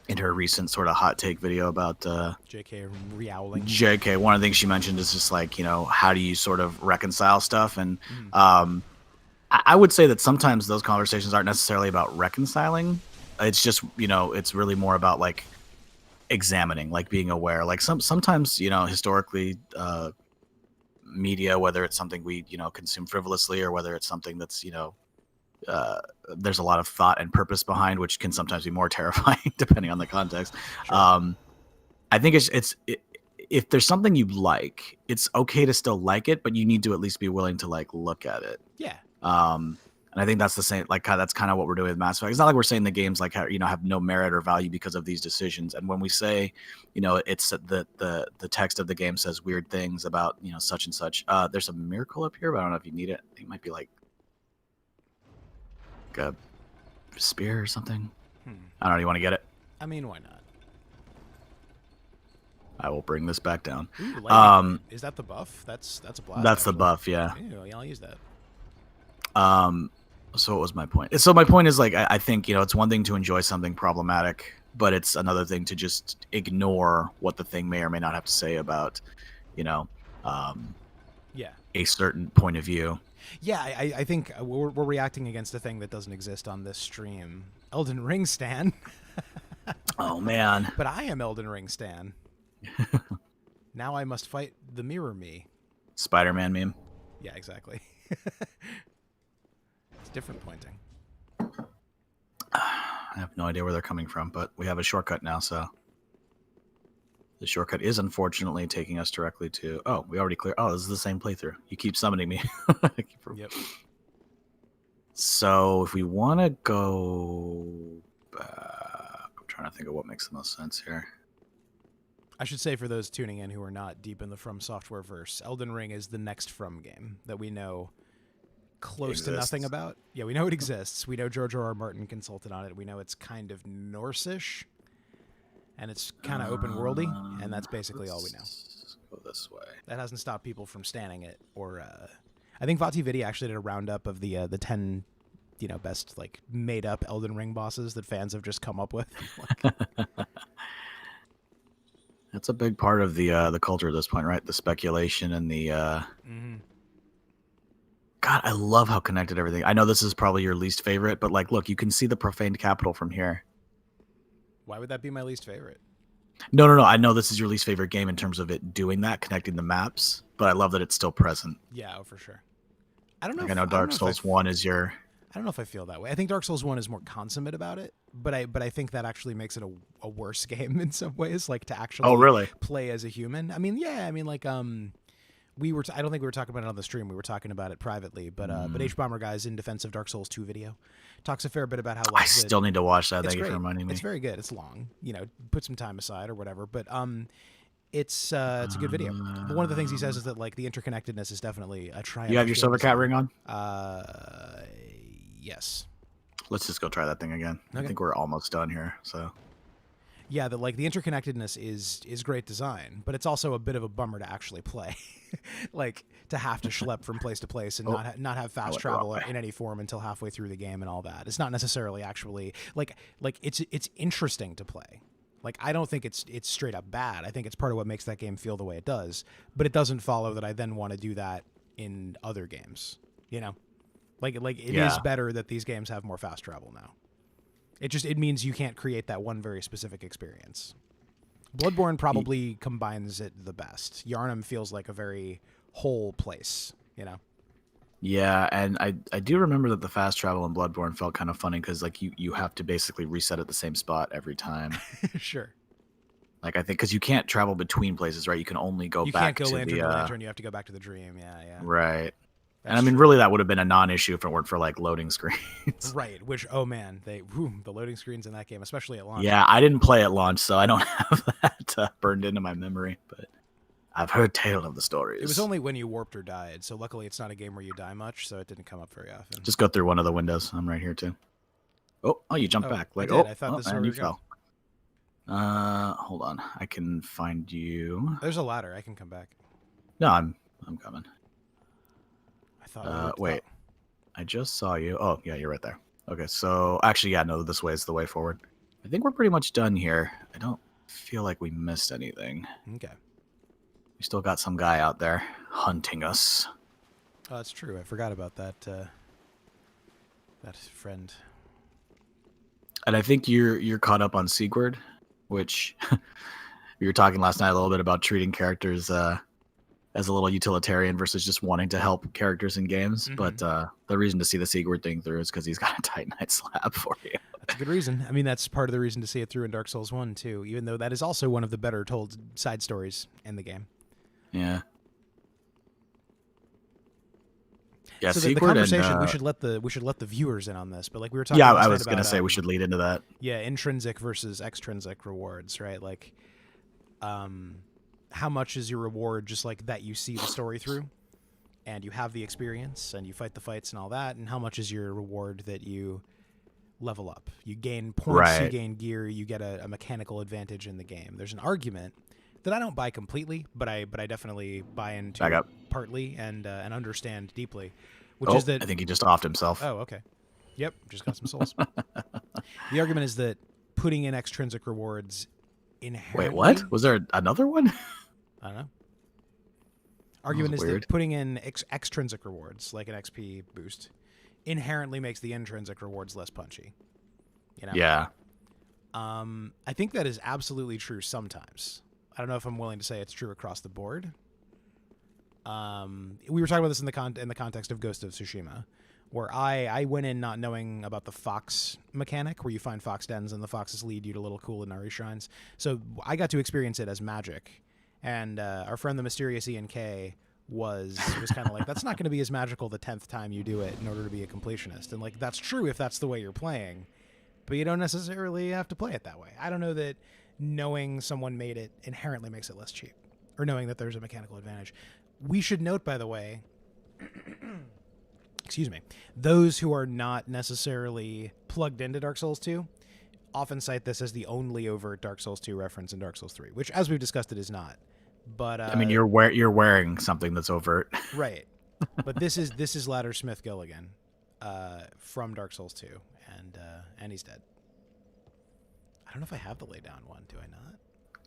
B: in her recent sort of hot take video about
A: JK Rowling.
B: JK, one of the things she mentioned is just like, how do you sort of reconcile stuff? And I would say that sometimes those conversations aren't necessarily about reconciling. It's just, it's really more about like examining, like being aware. Like sometimes, historically, media, whether it's something we, consume frivolously or whether it's something that's, there's a lot of thought and purpose behind, which can sometimes be more terrifying depending on the context. Sure. I think if there's something you like, it's okay to still like it, but you need to at least be willing to like look at it.
A: Yeah.
B: And I think that's the same, like that's kind of what we're doing with Mass Effect. It's not like we're saying the games like have no merit or value because of these decisions. And when we say, it's the text of the game says weird things about such and such. There's a miracle up here, but I don't know if you need it. It might be like a spear or something. I don't know. You want to get it?
A: I mean, why not?
B: I will bring this back down.
A: Ooh, is that the buff? That's a blast.
B: That's actually the buff, yeah.
A: Yeah, I'll use that.
B: So what was my point? So my point is like I think it's one thing to enjoy something problematic, but it's another thing to just ignore what the thing may or may not have to say about a certain point of view.
A: Yeah, I think we're reacting against a thing that doesn't exist on this stream. Elden Ring stan.
B: Oh man.
A: But I am Elden Ring stan. Now I must fight the mirror me.
B: Spider-Man meme.
A: Yeah, exactly. It's different pointing.
B: I have no idea where they're coming from, but we have a shortcut now, so The shortcut is unfortunately taking us directly to... Oh, we already cleared... Oh, this is the same playthrough. You keep summoning me.
A: Yep.
B: So if we want to go back... I'm trying to think of what makes the most sense here.
A: I should say for those tuning in who are not deep in the From Software verse, Elden Ring is the next From game that we know close to nothing about. Yeah, we know it exists. We know George R.R. Martin consulted on it. We know it's kind of Norse-ish. And it's kind of open-worldy, and that's basically all we know.
B: Go this way.
A: That hasn't stopped people from standing it. Or, I think VatiVidi actually did a roundup of the 10, best like made-up Elden Ring bosses that fans have just come up with.
B: That's a big part of the culture at this point, right? The speculation and the. God, I love how connected everything. I know this is probably your least favorite, but like, look, you can see the profaned capital from here.
A: Why would that be my least favorite?
B: No. I know this is your least favorite game in terms of it doing that, connecting the maps, but I love that it's still present.
A: Yeah, for sure. I don't know.
B: I know Dark Souls 1 is your...
A: I don't know if I feel that way. I think Dark Souls 1 is more consummate about it, but I think that actually makes it a worse game in some ways, like to actually play as a human. I mean, yeah, I don't think we were talking about it on the stream. We were talking about it privately, but H-Bomber Guys in defense of Dark Souls 2 video talks a fair bit about how
B: I still need to watch that. Thank you for reminding me.
A: It's very good. It's long, put some time aside or whatever, but it's a good video. But one of the things he says is that like the interconnectedness is definitely a triumph.
B: You have your Silver Cat ring on?
A: Yes.
B: Let's just go try that thing again. Okay. I think we're almost done here, so.
A: Yeah, the interconnectedness is great design, but it's also a bit of a bummer to actually play, like to have to schlep from place to place and not have fast travel in any form until halfway through the game and all that. It's not necessarily actually like it's interesting to play. Like I don't think it's straight up bad. I think it's part of what makes that game feel the way it does, but it doesn't follow that I then want to do that in other games. Like it is better that these games have more fast travel now. It means you can't create that one very specific experience. Bloodborne probably combines it the best. Yhorm feels like a very whole place,
B: Yeah, and I do remember that the fast travel in Bloodborne felt kind of funny because like you have to basically reset at the same spot every time.
A: Sure.
B: Like I think because you can't travel between places, right? You can only go back to the... You can't go
A: lantern to lantern. You have to go back to the dream. Yeah.
B: Right. That's and I mean, really, that would have been a non-issue if it weren't for like loading screens.
A: Right. Which, oh man, the loading screens in that game, especially at launch.
B: Yeah, I didn't play at launch, so I don't have that burned into my memory. But I've heard tale of the stories.
A: It was only when you warped or died, so luckily it's not a game where you die much, so it didn't come up very often.
B: Just go through one of the windows. I'm right here too. Oh, you jumped back. Like, I thought this and you fell. Hold on. I can find you.
A: There's a ladder. I can come back.
B: No, I'm coming.
A: Wait,
B: I just saw you. Oh, yeah, you're right there. Okay, so actually, yeah, no, this way is the way forward. I think we're pretty much done here. I don't feel like we missed anything.
A: Okay.
B: We still got some guy out there hunting us.
A: Oh, that's true. I forgot about that. That friend.
B: And I think you're caught up on Siegward, which we were talking last night a little bit about treating characters as a little utilitarian versus just wanting to help characters in games. Mm-hmm. But the reason to see the Siegward thing through is because he's got a Titanite slab for you.
A: That's a good reason. I mean, that's part of the reason to see it through in Dark Souls 1, too, even though that is also one of the better told side stories in the game.
B: Yeah. Yeah,
A: so the conversation, we should let the viewers in on this, but like we were talking
B: I was going to say we should lead into that.
A: Yeah, intrinsic versus extrinsic rewards, right? Like how much is your reward just like that you see the story through and you have the experience and you fight the fights and all that, and how much is your reward that you level up, you gain points, you gain gear, you get a mechanical advantage in the game. There's an argument that I don't buy completely, but I definitely buy into partly and understand deeply, which is that
B: I think he just offed himself.
A: Oh, okay. Yep, just got some souls. The argument is that putting in extrinsic rewards inherently...
B: Wait, what? Was there another one?
A: I don't know. Argument is that putting in extrinsic rewards, like an XP boost, inherently makes the intrinsic rewards less punchy.
B: Yeah.
A: I think that is absolutely true sometimes. I don't know if I'm willing to say it's true across the board. We were talking about this in the context of Ghost of Tsushima, where I went in not knowing about the fox mechanic, where you find fox dens and the foxes lead you to little culinary shrines. So I got to experience it as magic, and our friend the mysterious Ian K was kind of like, that's not going to be as magical the 10th time you do it in order to be a completionist. And like, that's true if that's the way you're playing, but you don't necessarily have to play it that way. I don't know that knowing someone made it inherently makes it less cheap, or knowing that there's a mechanical advantage. We should note, by the way, excuse me, those who are not necessarily plugged into Dark Souls 2 often cite this as the only overt Dark Souls 2 reference in Dark Souls 3, which, as we've discussed, it is not. But
B: I mean, you're wearing something that's overt,
A: right? But this is Laddersmith Gilligan from Dark Souls 2, and he's dead. I don't know if I have the lay down one. Do I not?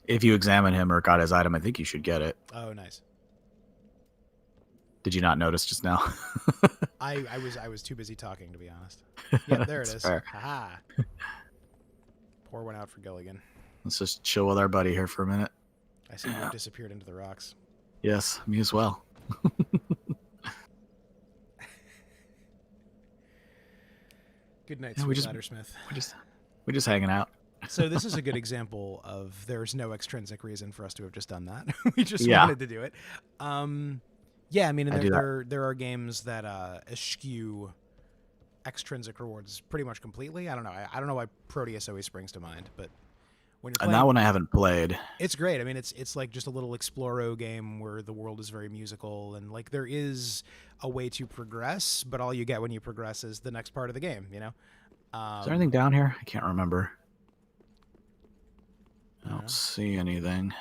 B: If you examine him or got his item, I think you should get it.
A: Oh, nice.
B: Did you not notice just now?
A: I was too busy talking, to be honest. Yeah, there it is. Haha. Pour one out for Gilligan.
B: Let's just chill with our buddy here for a minute.
A: I see you disappeared into the rocks.
B: Yes, me as well.
A: Good night, sweet Laddersmith.
B: We're just hanging out.
A: So this is a good example of there's no extrinsic reason for us to have just done that. We just wanted to do it. Yeah, I mean, there are games that eschew extrinsic rewards pretty much completely. I don't know. I don't know why Proteus always springs to mind, but when you're playing,
B: and that one I haven't played.
A: It's great. I mean, it's like just a little Exploro game where the world is very musical, and like there is a way to progress, but all you get when you progress is the next part of the game. You know.
B: Is there anything down here? I can't remember. I don't see anything.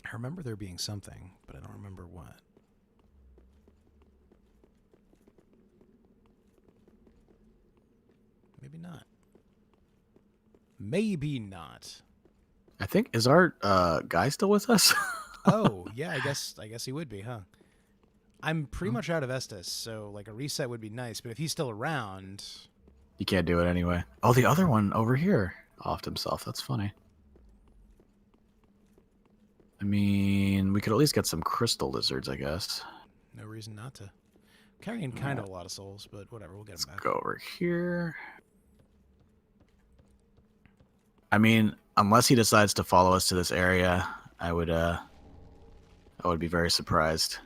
A: I remember there being something, but I don't remember what. Maybe not. Maybe not.
B: I think, is our guy still with us?
A: Oh, yeah, I guess he would be, huh? I'm pretty much out of Estus, so like a reset would be nice, but if he's still around...
B: You can't do it anyway. Oh, the other one over here offed himself. That's funny. I mean, we could at least get some crystal lizards, I guess.
A: No reason not to. Carrying kind of a lot of souls, but whatever, we'll get them back.
B: Let's go over here. I mean, unless he decides to follow us to this area, I would be very surprised.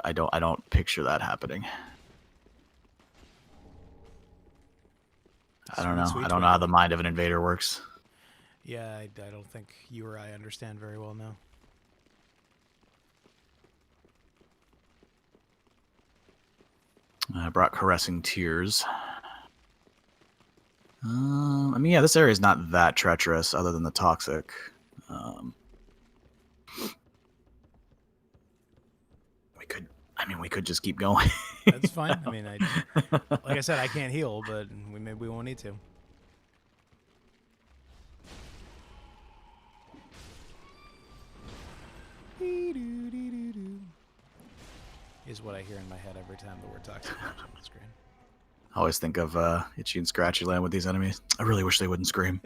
B: I don't picture that happening. I don't know. I don't know how the mind of an invader works.
A: Yeah, I don't think you or I understand very well now.
B: I brought caressing tears. I mean, yeah, this area is not that treacherous, other than the toxic. We could just keep going.
A: That's fine. I mean, like I said, I can't heal, but maybe we won't need to. Is what I hear in my head every time the word toxic comes on the screen.
B: I always think of Itchy and Scratchy Land with these enemies. I really wish they wouldn't scream.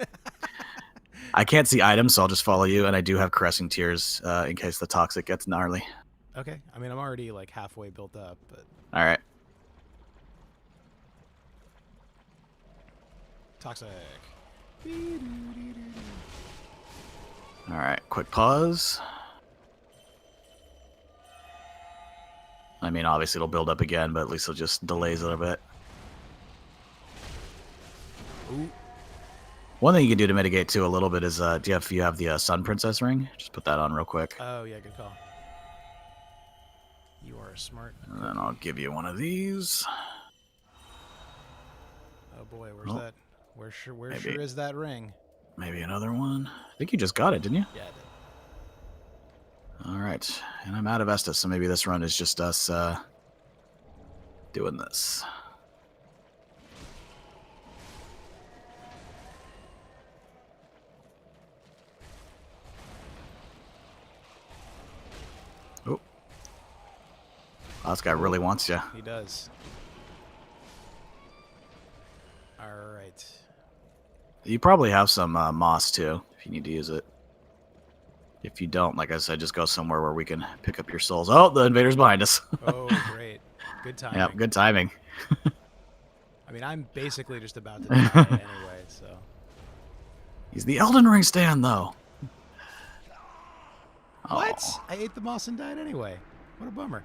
B: I can't see items, so I'll just follow you, and I do have caressing tears in case the toxic gets gnarly.
A: Okay. I mean, I'm already like halfway built up, but...
B: All right.
A: Toxic.
B: All right. Quick pause. I mean, obviously it'll build up again, but at least it'll just delays a little bit.
A: Ooh.
B: One thing you can do to mitigate too a little bit is, do you have the Sun Princess ring? Just put that on real quick.
A: Oh yeah, good call. You are smart.
B: And then I'll give you one of these.
A: Oh boy, where's that? Where sure is that ring?
B: Maybe another one. I think you just got it, didn't you?
A: Yeah, I did.
B: All right, and I'm out of Estus, so maybe this run is just us doing this. Oh, this guy really wants you.
A: He does. All right.
B: You probably have some moss too, if you need to use it. If you don't, like I said, just go somewhere where we can pick up your souls. Oh, the invader's behind us.
A: Oh, great. Good timing.
B: Yeah, good timing.
A: I mean, I'm basically just about to die anyway, so.
B: He's the Elden Ring stand, though.
A: What? Oh. I ate the moss and died anyway. What a bummer.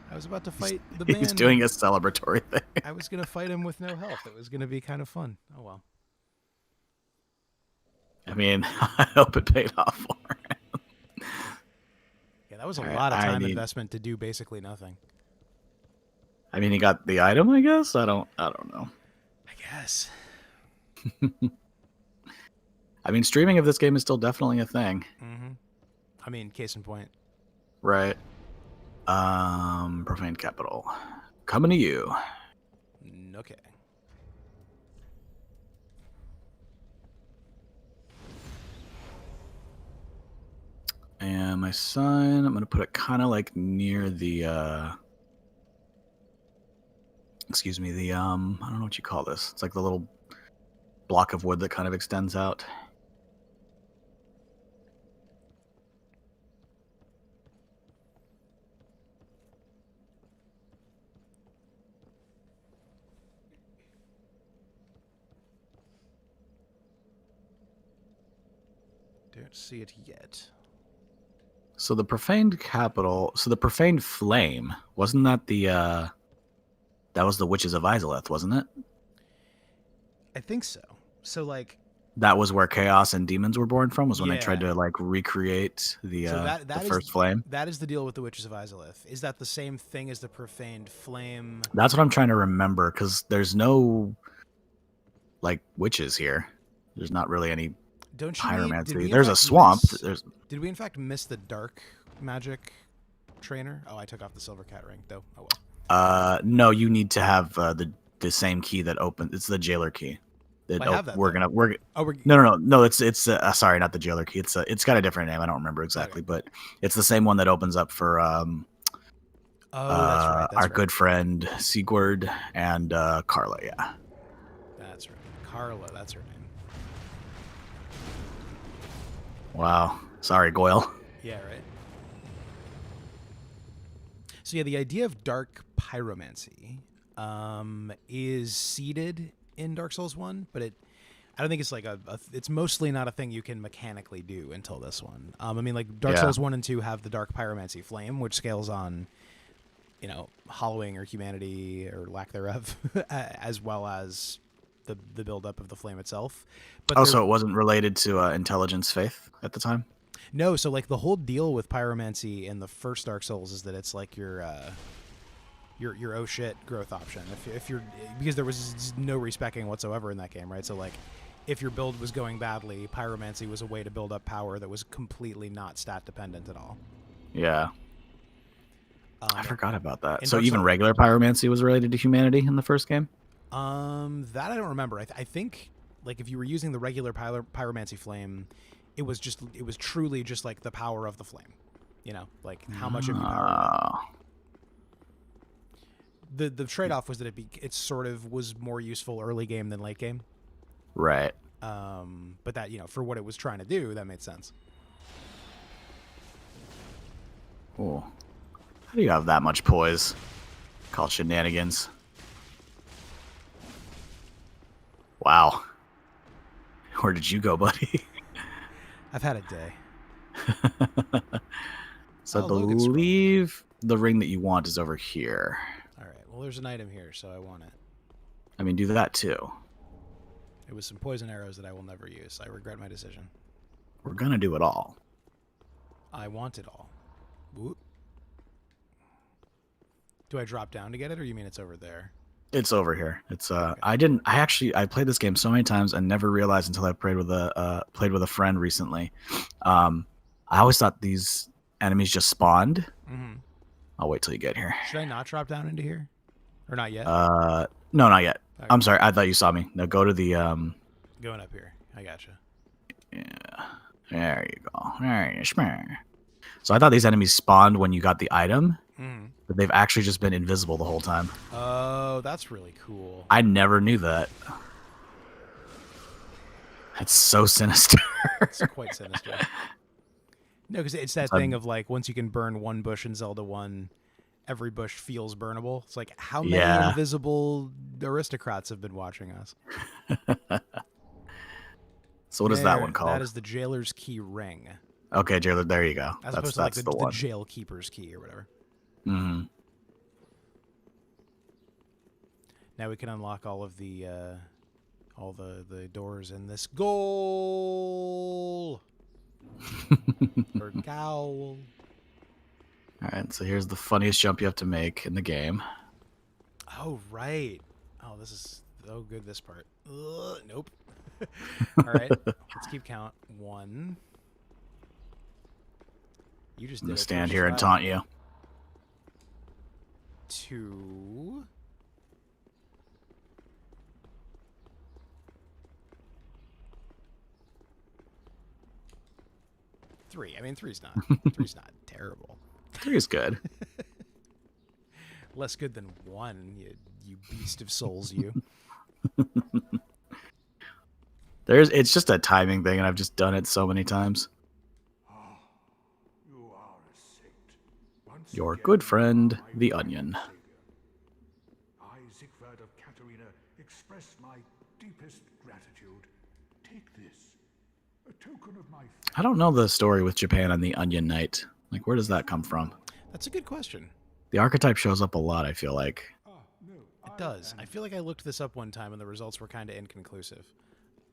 A: I was about to fight the man.
B: He's doing a celebratory thing.
A: I was going to fight him with no health. It was going to be kind of fun. Oh, well.
B: I mean, I hope it paid off for him.
A: Yeah, that was a lot of time investment to do basically nothing.
B: I mean, he got the item, I guess? I don't know.
A: I guess.
B: I mean, streaming of this game is still definitely a thing.
A: Mm-hmm. I mean, case in point.
B: Right. Profane Capital. Coming to you.
A: Okay.
B: And my sign, I'm going to put it kind of like near the, excuse me, the, I don't know what you call this. It's like the little block of wood that kind of extends out.
A: Don't see it yet.
B: So the profaned capital, so the profaned flame, wasn't that the, that was the Witches of Izalith, wasn't it?
A: I think so. So, like...
B: That was where chaos and demons were born from, was when they tried to, like, recreate the, the first flame?
A: That is the deal with the Witches of Izalith. Is that the same thing as the profaned flame?
B: That's what I'm trying to remember, because there's no, like, witches here. There's not really any pyromancy. There's a swamp.
A: Did we, in fact, miss the dark magic trainer? Oh, I took off the silver cat ring, though. Oh,
B: well. No, you need to have the same key that opens. It's the jailer key.
A: I have that.
B: No. It's sorry, not the jailer key. It's got a different name. I don't remember exactly, but it's the same one that opens up for
A: that's
B: our good friend Siegward and Carla. Yeah,
A: that's right. Carla, that's her name.
B: Wow. Sorry, Goyle.
A: Yeah, right. So yeah, the idea of dark pyromancy is seeded in Dark Souls 1, but I don't think it's like it's mostly not a thing you can mechanically do until this one. I mean, like Dark Souls 1 and 2 have the dark pyromancy flame, which scales on, hollowing or humanity or lack thereof, as well as the buildup of the flame itself. But
B: so it wasn't related to intelligence faith at the time?
A: No, so like the whole deal with pyromancy in the first Dark Souls is that it's like your oh shit growth option. If you're, because there was no respecking whatsoever in that game, right? So like if your build was going badly, pyromancy was a way to build up power that was completely not stat dependent at all.
B: Yeah. I forgot about that. So even regular pyromancy was related to humanity in the first game?
A: That I don't remember. I think like if you were using the regular pyromancy flame, it was truly just like the power of the flame, like how much of you power. The trade-off was that it sort of was more useful early game than late game.
B: Right.
A: But that, for what it was trying to do, that made sense.
B: Cool. How do you have that much poise? Called shenanigans. Wow. Where did you go, buddy?
A: I've had a day.
B: So I believe the ring that you want is over here.
A: All right. Well, there's an item here, so I want it.
B: I mean, do that too.
A: It was some poison arrows that I will never use. I regret my decision.
B: We're going to do it all.
A: I want it all. Whoop. Do I drop down to get it, or you mean it's over there?
B: It's over here. It's
A: Okay.
B: I played this game so many times and never realized until I played with a friend recently. I always thought these enemies just spawned.
A: Mm-hmm.
B: I'll wait till you get here.
A: Should I not drop down into here? Or not yet?
B: No, not yet. Okay. I'm sorry. I thought you saw me. No, go to the
A: Going up here. I gotcha.
B: Yeah. There you go. There you go. So I thought these enemies spawned when you got the item.
A: Mm-hmm.
B: But they've actually just been invisible the whole time.
A: Oh, that's really cool.
B: I never knew that. That's so sinister.
A: It's quite sinister. No, because it's that thing of like once you can burn one bush in Zelda 1, every bush feels burnable. It's like how many invisible aristocrats have been watching us?
B: So what is that one called?
A: That is the Jailer's Key Ring.
B: Okay, Jailer. There you go.
A: As opposed to like the Jail Keeper's Key or whatever.
B: Mm-hmm.
A: Now we can unlock all of the doors in this goal. Or cowl.
B: All right, so here's the funniest jump you have to make in the game.
A: Oh, right. Oh, this is so good, this part. Nope. All right, let's keep count. 1. You just did it.
B: Stand here and taunt you.
A: 2. 3. I mean, 3's not terrible.
B: 3 is good.
A: Less good than 1, you beast of souls, you.
B: It's just a timing thing, and I've just done it so many times.
C: You are a saint.
B: Your good friend, the Onion.
C: I, Siegward of Katarina, express my deepest gratitude. Take this, a token of my faith.
B: I don't know the story with Japan and the Onion Knight. Like, where does that come from?
A: That's a good question.
B: The archetype shows up a lot, I feel like.
A: It does. I feel like I looked this up one time and the results were kind of inconclusive.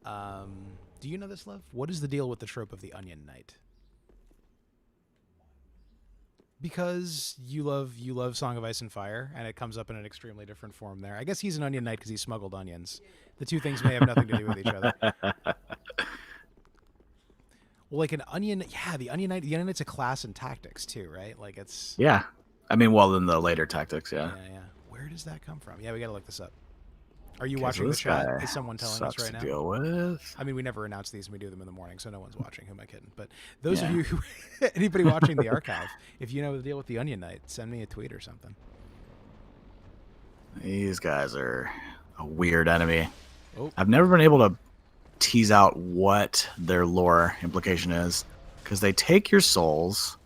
A: Do you know this, Love? What is the deal with the trope of the Onion Knight? Because you love Song of Ice and Fire, and it comes up in an extremely different form there. I guess he's an Onion Knight because he smuggled onions. The two things may have nothing to do with each other. Well, like an onion, yeah, the Onion Knight's a class in tactics too, right? Like it's...
B: Yeah. I mean, well, in the later tactics, yeah.
A: Yeah. Where does that come from? Yeah, we got to look this up. Are you watching the chat? Is someone telling us right now?
B: To deal with.
A: I mean, we never announce these, and we do them in the morning, so no one's watching. Who am I kidding? But those of you who, anybody watching the archive, if you know the deal with the Onion Knight, send me a tweet or something.
B: These guys are a weird enemy.
A: Oh.
B: I've never been able to tease out what their lore implication is, because they take your souls.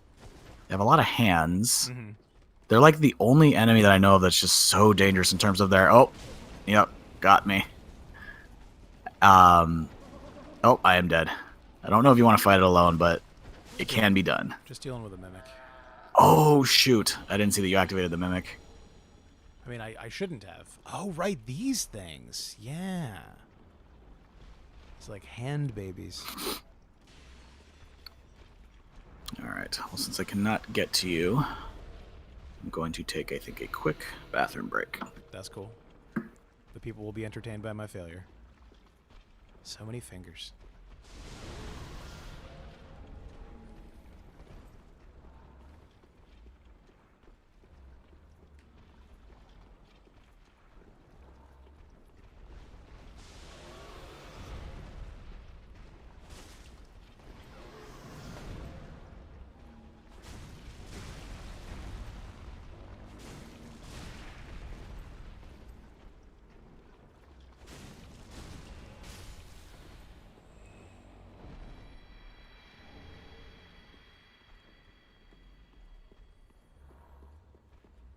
B: They have a lot of hands.
A: Mm-hmm.
B: They're like the only enemy that I know of that's just so dangerous in terms of their... Oh, yep, got me. Oh, I am dead. I don't know if you want to fight it alone, but it can be done.
A: Just dealing with a mimic.
B: Oh, shoot. I didn't see that you activated the mimic.
A: I mean, I shouldn't have. Oh, right, these things. Yeah. It's like hand babies.
B: All right. Well, since I cannot get to you, I'm going to take, I think, a quick bathroom break.
A: That's cool. The people will be entertained by my failure. So many fingers.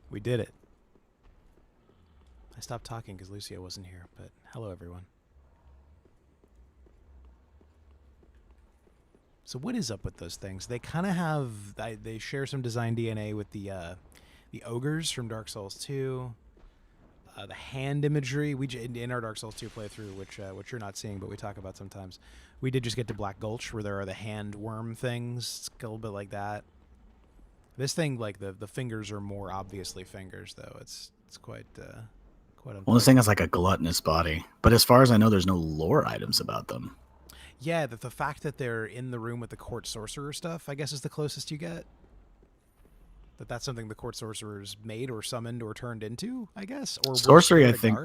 A: We did it. I stopped talking because Lucio wasn't here, but hello, everyone. So what is up with those things? They kind of have... They share some design DNA with the ogres from Dark Souls 2. The hand imagery, in our Dark Souls 2 playthrough, which you're not seeing, but we talk about sometimes, we did just get to Black Gulch, where there are the hand worm things. It's a little bit like that. This thing, like the fingers are more obviously fingers, though. It's quite unfortunate.
B: Well, this thing has like a gluttonous body, but as far as I know, there's no lore items about them.
A: Yeah, the fact that they're in the room with the court sorcerer stuff, I guess, is the closest you get. That's something the court sorcerers made or summoned or turned into, I guess. Or
B: sorcery, I think.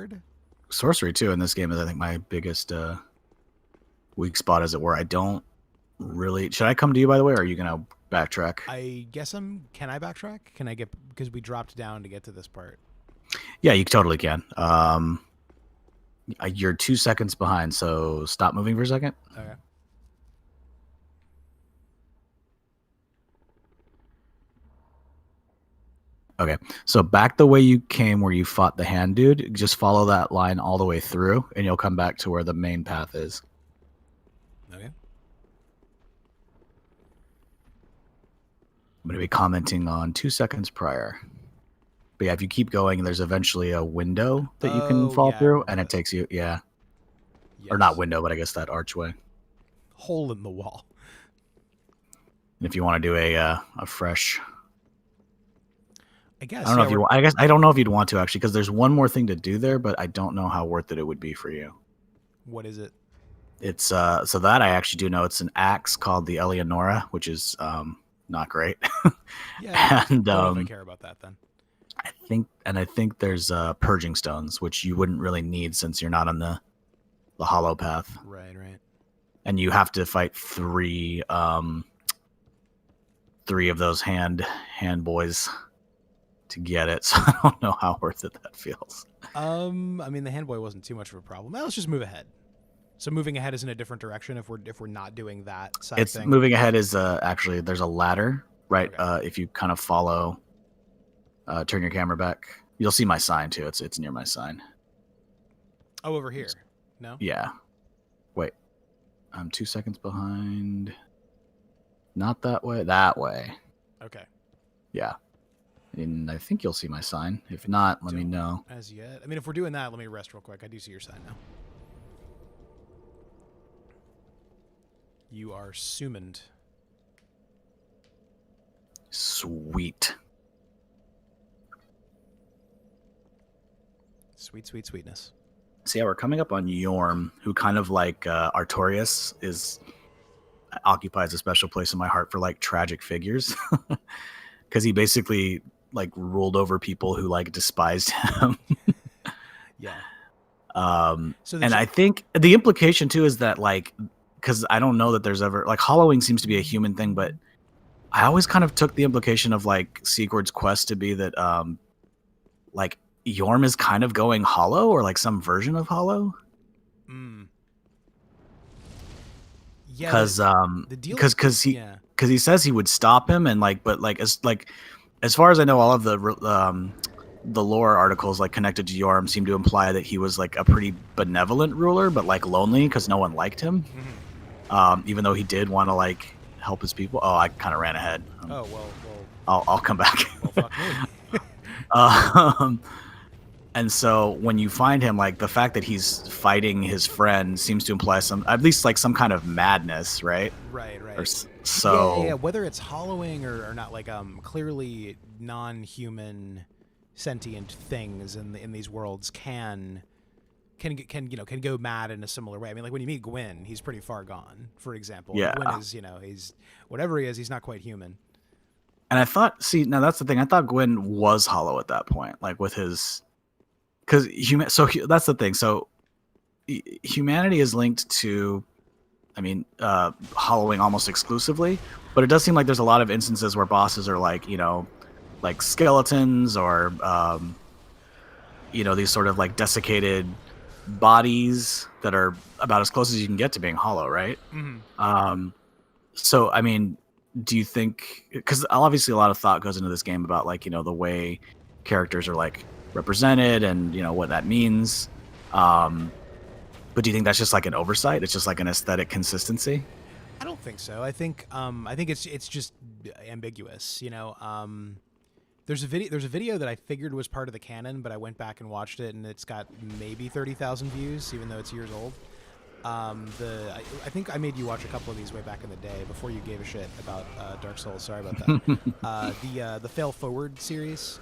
B: Sorcery too in this game is, I think, my biggest weak spot, as it were. I don't really. Should I come to you, by the way, or are you gonna backtrack?
A: I guess can I backtrack? Can I get, because we dropped down to get to this part?
B: Yeah, you totally can. You're 2 seconds behind, so stop moving for a second.
A: Okay.
B: Okay, so back the way you came where you fought the hand dude, just follow that line all the way through, and you'll come back to where the main path is.
A: Okay.
B: I'm going to be commenting on 2 seconds prior. But yeah, if you keep going, there's eventually a window that you can fall through, and it takes you, Yes. Or not window, but I guess that archway.
A: Hole in the wall.
B: And if you want to do a fresh...
A: I guess.
B: I don't know if you. I guess I don't know if you'd want to actually, because there's one more thing to do there, but I don't know how worth it would be for you.
A: What is it?
B: It's so that I actually do know. It's an axe called the Eleonora, which is not great.
A: Yeah, and don't know if I care about that then.
B: I think there's purging stones, which you wouldn't really need since you're not on the hollow path.
A: Right.
B: And you have to fight three of those hand boys to get it, so I don't know how worth it that feels.
A: I mean, the handboy wasn't too much of a problem. Let's just move ahead. So moving ahead is in a different direction if we're not doing that side thing.
B: Moving ahead is actually there's a ladder, right? Okay. If you kind of follow, turn your camera back, you'll see my sign too. It's near my sign.
A: Oh, over here? No.
B: Yeah. Wait, I'm 2 seconds behind. Not that way. That way.
A: Okay.
B: Yeah. And I think you'll see my sign. If not, let me know.
A: As yet. I mean, if we're doing that, let me rest real quick. I do see your sign now. You are summoned.
B: Sweet.
A: Sweetness.
B: So yeah, we're coming up on Yhorm, who kind of like Artorias occupies a special place in my heart for like tragic figures. Because he basically like ruled over people who like despised him.
A: Yeah.
B: And I think the implication too is that like, because I don't know that there's ever like hollowing seems to be a human thing, but I always kind of took the implication of like Siegward's quest to be that like Yhorm is kind of going hollow or like some version of hollow.
A: Yeah.
B: Because he says he would stop him and like, but like as far as I know, all of the lore articles like connected to Yhorm seem to imply that he was like a pretty benevolent ruler, but like lonely because no one liked him. Even though he did want to like help his people. Oh, I kind of ran ahead. I'll come back.
A: Well, fuck me.
B: And so when you find him, like the fact that he's fighting his friend seems to imply at least like some kind of madness, right?
A: Right.
B: So
A: yeah. Whether it's hollowing or not, like clearly non-human sentient things in these worlds can go mad in a similar way. I mean, like when you meet Gwyn, he's pretty far gone, for example.
B: Yeah.
A: Gwyn is, he's whatever he is, he's not quite human.
B: And I thought, now that's the thing. I thought Gwyn was hollow at that point, like with his, so that's the thing. So humanity is linked to, hollowing almost exclusively, but it does seem like there's a lot of instances where bosses are like, like skeletons or, these sort of like desiccated bodies that are about as close as you can get to being hollow, right? So, do you think, because obviously a lot of thought goes into this game about like, the way characters are like represented and, what that means. But do you think that's just like an oversight? It's just like an aesthetic consistency?
A: I don't think so. I think it's just ambiguous, There's a video that I figured was part of the canon, but I went back and watched it, and it's got maybe 30,000 views, even though it's years old. I think I made you watch a couple of these way back in the day before you gave a shit about Dark Souls. Sorry about that. The Fail Forward series,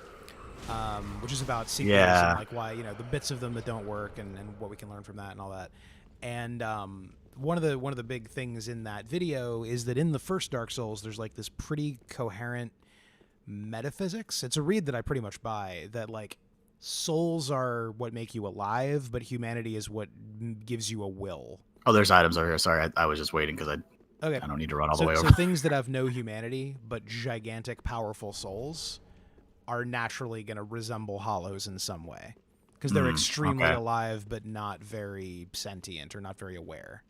A: which is about sequels and like why the bits of them that don't work and what we can learn from that and all that. And one of the big things in that video is that in the first Dark Souls, there's like this pretty coherent metaphysics. It's a read that I pretty much buy, that like souls are what make you alive, but humanity is what gives you a will.
B: Oh, there's items over here. Sorry, I was just waiting because I don't need to run all the way over.
A: So things that have no humanity but gigantic, powerful souls are naturally going to resemble hollows in some way because they're extremely alive but not very sentient or not very aware.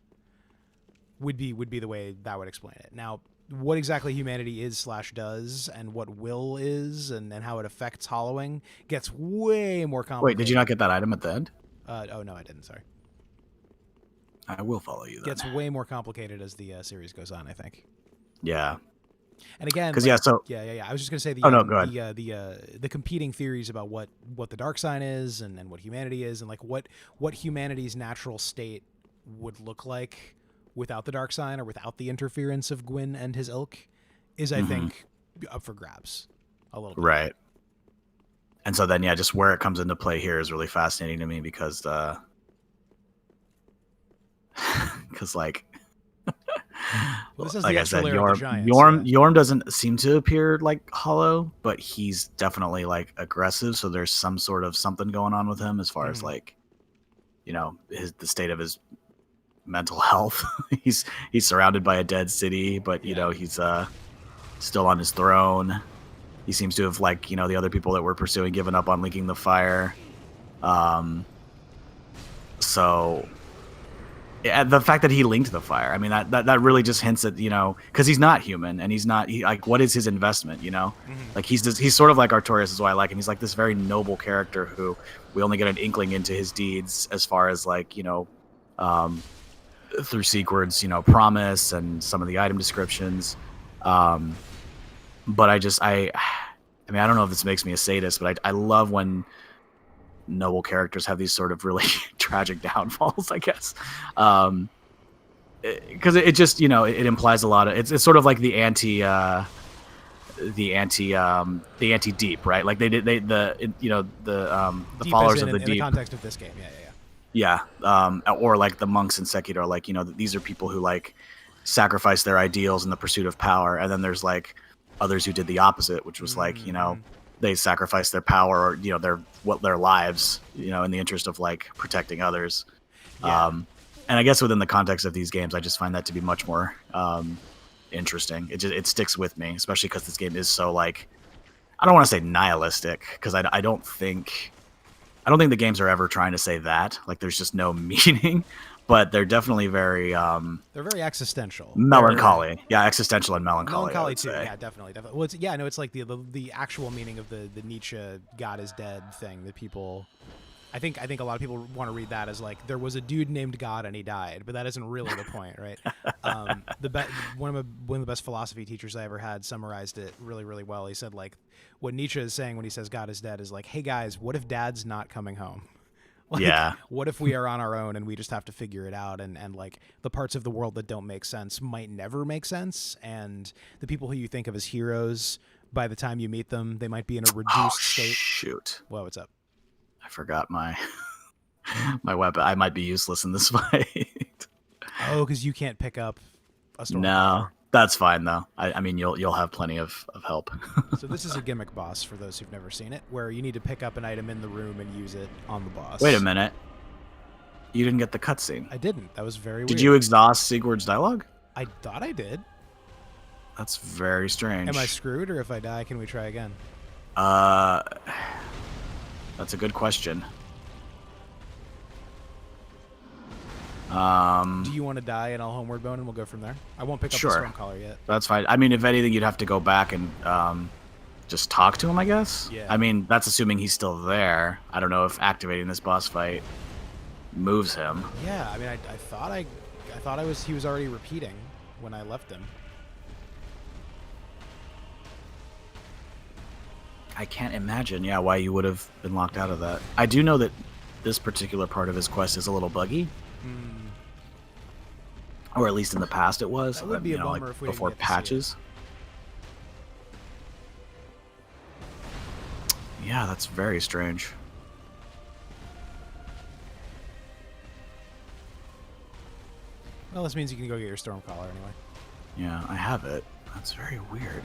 A: Would be the way that would explain it. Now, what exactly humanity is / does, and what will is, and how it affects hollowing gets way more complicated.
B: Wait, did you not get that item at the end?
A: Oh no, I didn't. Sorry.
B: I will follow you. Then.
A: Gets way more complicated as the series goes on, I think.
B: Yeah.
A: And again,
B: because
A: yeah. I was just gonna say the competing theories about what the dark sign is and what humanity is, and like what humanity's natural state would look like without the dark sign or without the interference of Gwyn and his ilk is, I think, up for grabs a little bit.
B: Right. And so then, yeah, just where it comes into play here is really fascinating to me because like.
A: Well, this is
B: like
A: the
B: I said,
A: Giants,
B: Yhorm doesn't seem to appear like hollow, but he's definitely like aggressive. So there's some sort of something going on with him as far as like, the state of his mental health. he's surrounded by a dead city, but he's still on his throne. He seems to have the other people that we're pursuing given up on linking the fire. So. Yeah, the fact that he linked the fire, I mean, that really just hints at, because he's not human, and what is his investment, Like, he's sort of like Artorias is why I like him. He's like this very noble character who we only get an inkling into his deeds as far as, through Siegward's, promise and some of the item descriptions. But I mean, I don't know if this makes me a sadist, but I love when noble characters have these sort of really tragic downfalls, I guess, because it just it implies a lot of it's sort of like the anti deep, right? Like the followers of the deep
A: in the context of this game,
B: yeah, or like the monks in Sekiro, like these are people who like sacrifice their ideals in the pursuit of power, and then there's like others who did the opposite, which was like they sacrifice their power or their lives in the interest of like protecting others. And I guess within the context of these games, I just find that to be much more interesting. It sticks with me, especially because this game is so like, I don't want to say nihilistic, because I don't think the games are ever trying to say that, like there's just no meaning, but they're definitely very
A: they're very existential,
B: melancholy. Yeah, existential and
A: melancholy too. Yeah, definitely. Well, it's like the actual meaning of the Nietzsche God is dead thing that people, I think a lot of people want to read that as like there was a dude named God and he died, but that isn't really the point, right? One of the best philosophy teachers I ever had summarized it really, really well. He said like what Nietzsche is saying when he says God is dead is like, hey guys, what if Dad's not coming home? Like,
B: yeah.
A: What if we are on our own and we just have to figure it out, and like the parts of the world that don't make sense might never make sense, and the people who you think of as heroes, by the time you meet them, they might be in a reduced state.
B: Shoot.
A: Whoa, what's up?
B: I forgot my weapon. I might be useless in this fight.
A: Oh, because you can't pick up a storm.
B: No. That's fine though. I mean, you'll have plenty of help.
A: So this is a gimmick boss for those who've never seen it, where you need to pick up an item in the room and use it on the boss.
B: Wait a minute. You didn't get the cutscene.
A: I didn't. That was very weird.
B: Did you exhaust Siegward's dialogue?
A: I thought I did.
B: That's very strange.
A: Am I screwed, or if I die, can we try again?
B: That's a good question.
A: Do you want to die and I'll homeward bone and we'll go from there? I won't pick up the Stormcaller yet.
B: That's fine. I mean, if anything, you'd have to go back and just talk to him, I guess.
A: Yeah.
B: I mean, that's assuming he's still there. I don't know if activating this boss fight moves him.
A: Yeah, I mean, I thought he was already repeating when I left him.
B: I can't imagine, why you would have been locked out of that. I do know that this particular part of his quest is a little buggy. Or at least in the past it was.
A: That would be a bummer if we
B: before
A: didn't get
B: patches. Yeah, that's very strange.
A: Well, this means you can go get your Stormcaller anyway.
B: Yeah, I have it. That's very weird.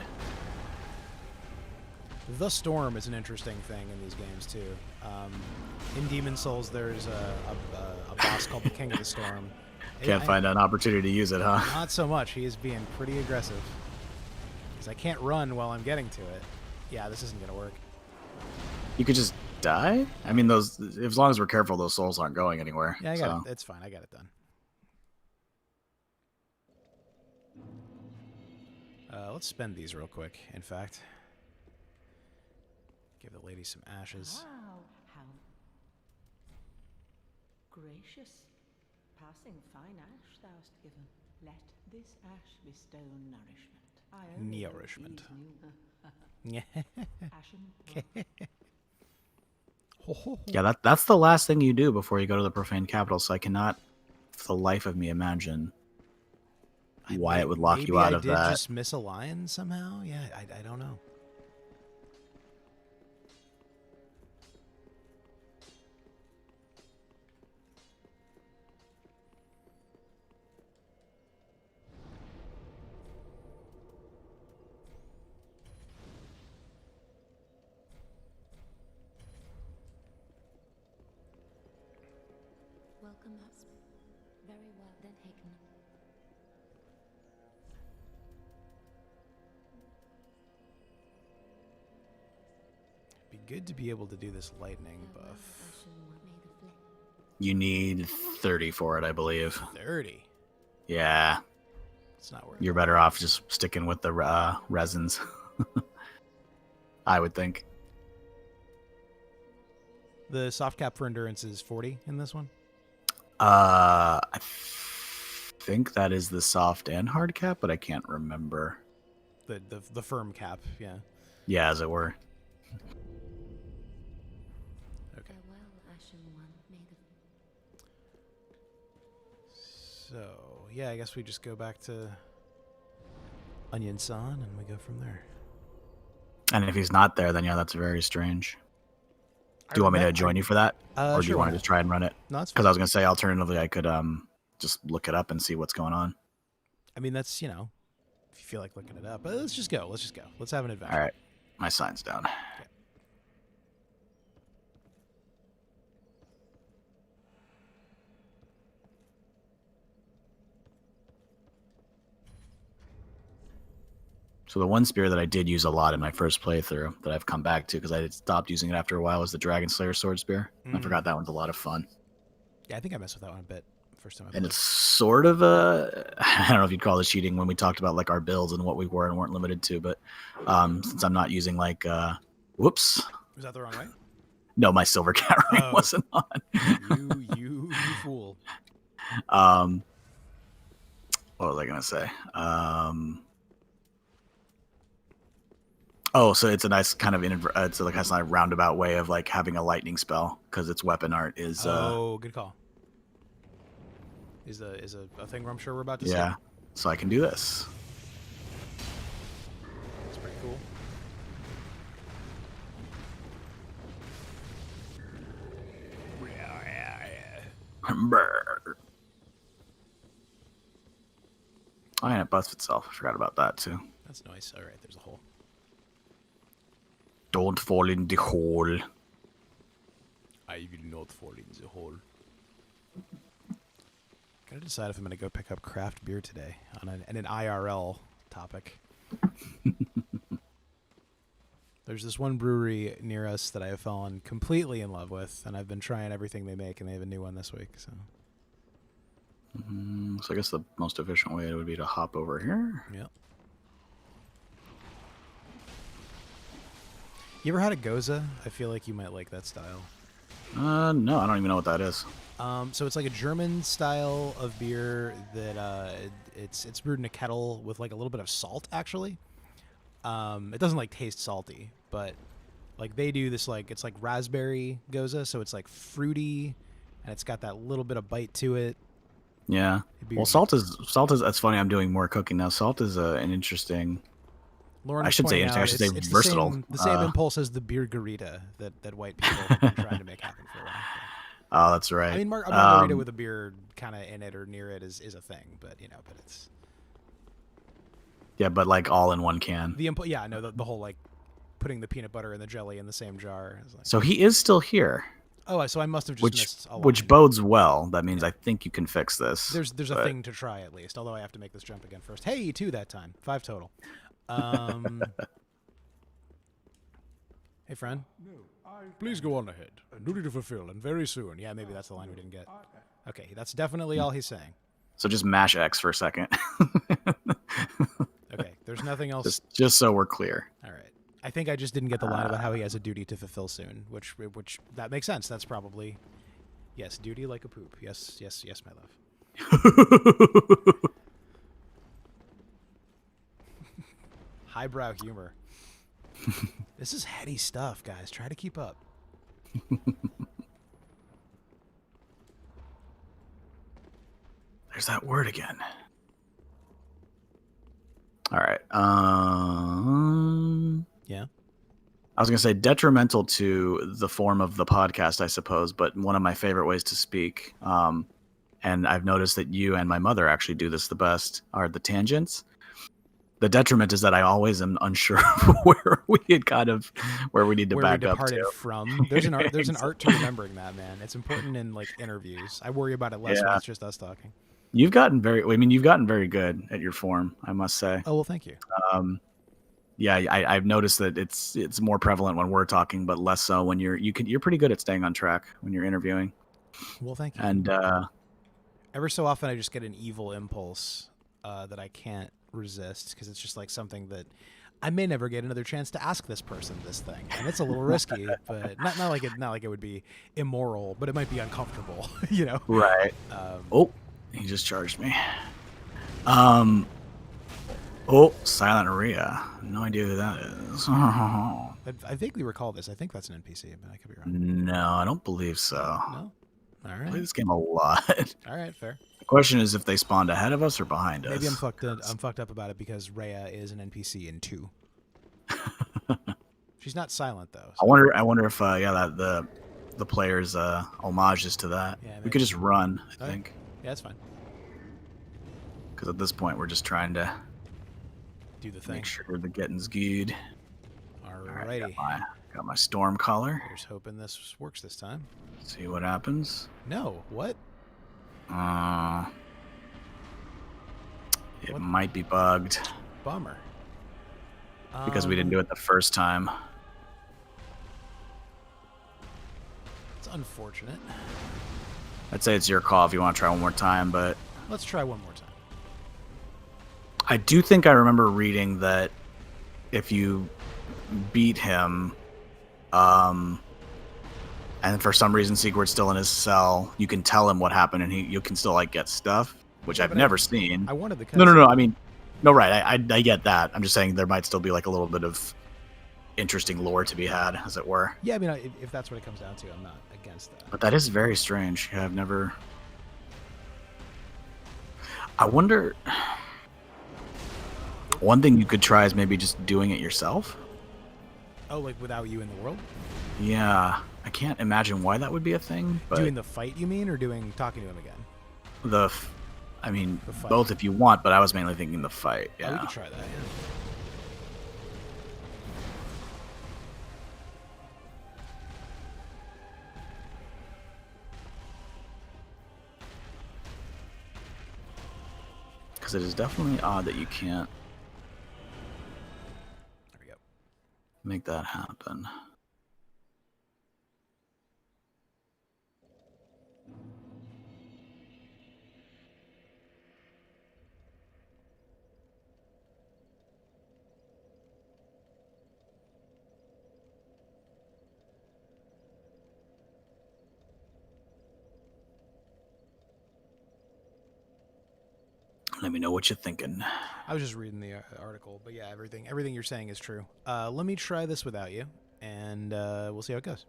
A: The Storm is an interesting thing in these games too. In Demon Souls, there's a boss called the King of the Storm.
B: Can't find an opportunity to use it, huh?
A: Not so much. He is being pretty aggressive. Because I can't run while I'm getting to it. Yeah, this isn't going to work.
B: You could just die? I mean, as long as we're careful, those souls aren't going anywhere.
A: Yeah, I got it. It's fine. I got it done. Let's spend these real quick, in fact. Give the lady some ashes.
D: Wow, how gracious. Passing fine ash thou'st given. Let this ash bestow nourishment. I only
A: Nourishment.
D: Ashen
B: Yeah, that's the last thing you do before you go to the profane capital, so I cannot for the life of me imagine why it would lock you out of that.
A: Maybe I did just miss a line somehow? Yeah, I don't know.
E: Welcome us. Very well then, Haken.
A: Be good to be able to do this lightning buff.
B: You need 30 for it, I believe.
A: 30?
B: Yeah.
A: It's not worth
B: You're better off just sticking with the resins. I would think.
A: The soft cap for endurance is 40 in this one?
B: I think that is the soft and hard cap, but I can't remember.
A: The firm cap, yeah.
B: Yeah, as it were.
A: Okay.
E: Farewell, Ashen One. May the
A: So, yeah, I guess we just go back to Onion San and we go from there.
B: And if he's not there, then yeah, that's very strange. Do you want me to join you for that? Or do you want to just try and run it?
A: No, that's
B: because I was going to say, alternatively, I could just look it up and see what's going on.
A: I mean, that's, if you feel like looking it up. But let's just go. Let's have an adventure.
B: All right. My sign's down.
A: Okay.
B: So the one spear that I did use a lot in my first playthrough that I've come back to because I stopped using it after a while was the Dragon Slayer sword spear. I forgot that one's a lot of fun.
A: Yeah, I think I messed with that one a bit first time I played.
B: And it's sort of I don't know if you'd call it cheating when we talked about like our builds and what we were and weren't limited to, but since I'm not using like whoops.
A: Was that the wrong way?
B: No, my silver cat ring wasn't on.
A: you fool.
B: What was I gonna say? Oh, so it's a nice kind of it's like a nice roundabout way of like having a lightning spell because its weapon art is.
A: Good call. Is a thing where I'm sure we're about to see.
B: Yeah, so I can do this.
A: That's pretty cool.
B: Oh, and it busts itself. I forgot about that too.
A: That's nice. All right, there's a hole.
B: Don't fall in the hole.
A: I will not fall in the hole. Gotta decide if I'm gonna go pick up craft beer today on an IRL topic. There's this one brewery near us that I have fallen completely in love with, and I've been trying everything they make, and they have a new one this week. So
B: I guess the most efficient way would be to hop over here.
A: yeah. You ever had a Goza? I feel like you might like that style.
B: No, I don't even know what that is.
A: So it's like a German style of beer that it's brewed in a kettle with like a little bit of salt actually. It doesn't like taste salty, but like they do this like it's like raspberry Goza, so it's like fruity and it's got that little bit of bite to it.
B: Yeah. Well, salt is that's funny. I'm doing more cooking now. Salt is an interesting.
A: Lauren
B: I should say
A: it's
B: versatile.
A: The same impulse as the beer garita that white people have been trying to make happen for a while.
B: Oh, that's right.
A: I mean, a margarita with a beer kind of in it or near it is a thing, but but it's.
B: Yeah, but like all in one can.
A: The whole like putting the peanut butter and the jelly in the same jar. Is like,
B: so he is still here.
A: Oh, so I must have just missed a line.
B: Which bodes well. That means I think you can fix this.
A: There's a thing to try at least, although I have to make this jump again first. Hey, 2 that time. 5 total. Hey, friend. Please go on ahead. Duty to fulfill, and very soon. Yeah, maybe that's the line we didn't get. Okay, that's definitely all he's saying.
B: So just mash X for a second.
A: Okay, there's There's nothing else.
B: Just so we're clear.
A: All right. I think I just didn't get the line about how he has a duty to fulfill soon, which that makes sense. That's probably, yes, duty like a poop. Yes, my love. Highbrow humor. This is heady stuff, guys. Try to keep up.
B: There's that word again. All right.
A: Yeah.
B: I was going to say detrimental to the form of the podcast, I suppose, but one of my favorite ways to speak. And I've noticed that you and my mother actually do this the best, are the tangents. The detriment is that I always am unsure where we need to back up to.
A: From. There's an art to remembering that, man. It's important in like interviews. I worry about it less when it's just us talking.
B: You've gotten very good at your form, I must say.
A: Oh, well, thank you.
B: I've noticed that it's more prevalent when we're talking, but less so when you're pretty good at staying on track when you're interviewing.
A: Well, thank you.
B: And
A: ever so often I just get an evil impulse that I can't resist, because it's just like something that I may never get another chance to ask this person this thing, and it's a little risky, but not like it would be immoral, but it might be uncomfortable, you know?
B: Right. He just charged me. Silent Aria. No idea who that is.
A: I vaguely recall this. I think that's an NPC, but I could be wrong.
B: No, I don't believe so.
A: No? All right.
B: I play this game a lot.
A: All right, fair.
B: The question is if they spawned ahead of us or behind us.
A: Maybe I'm fucked up about it because Rhea is an NPC in 2. She's not silent though. So.
B: I wonder if the players homages to that. Yeah, we could just run, I think.
A: Yeah, that's fine.
B: Because at this point we're just trying to
A: do the thing.
B: Make sure the getting's good.
A: Alrighty.
B: Got my storm collar.
A: Here's hoping this works this time.
B: See what happens.
A: No, what?
B: It might be bugged.
A: Bummer.
B: Because we didn't do it the first time.
A: It's unfortunate.
B: I'd say it's your call if you want to try one more time, but...
A: Let's try one more time.
B: I do think I remember reading that if you beat him, and for some reason Siegward's still in his cell, you can tell him what happened, and you can still like get stuff, which I've never seen.
A: I wanted the
B: No. I mean, no, right? I get that. I'm just saying there might still be like a little bit of interesting lore to be had, as it were.
A: Yeah, I mean, if that's what it comes down to, I'm not against that.
B: But that is very strange. Yeah, I've never. I wonder. One thing you could try is maybe just doing it yourself.
A: Oh, like without you in the world?
B: Yeah, I can't imagine why that would be a thing. But
A: doing the fight, you mean, or talking to him again?
B: The both if you want, but I was mainly thinking the fight. Yeah,
A: we could try that. Yeah.
B: Because it is definitely odd that you can't.
A: There we go.
B: Make that happen. Let me know what you're thinking.
A: I was just reading the article, but yeah, everything you're saying is true. Let me try this without you, and we'll see how it goes.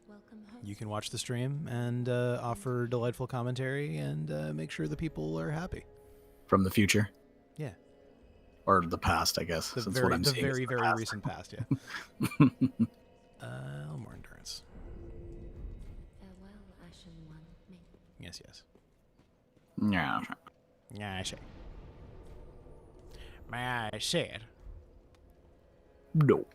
E: Welcome home.
A: You can watch the stream and offer delightful commentary and make sure the people are happy.
B: From the future?
A: Yeah.
B: Or the past, I guess.
A: The
B: since
A: very,
B: what I'm
A: the
B: seeing
A: very,
B: is the
A: very
B: past.
A: recent past, yeah. More endurance.
E: Farewell, Ashen One. Me.
A: Yes.
B: Yeah.
A: Yeah, I see. May I see it?
B: No.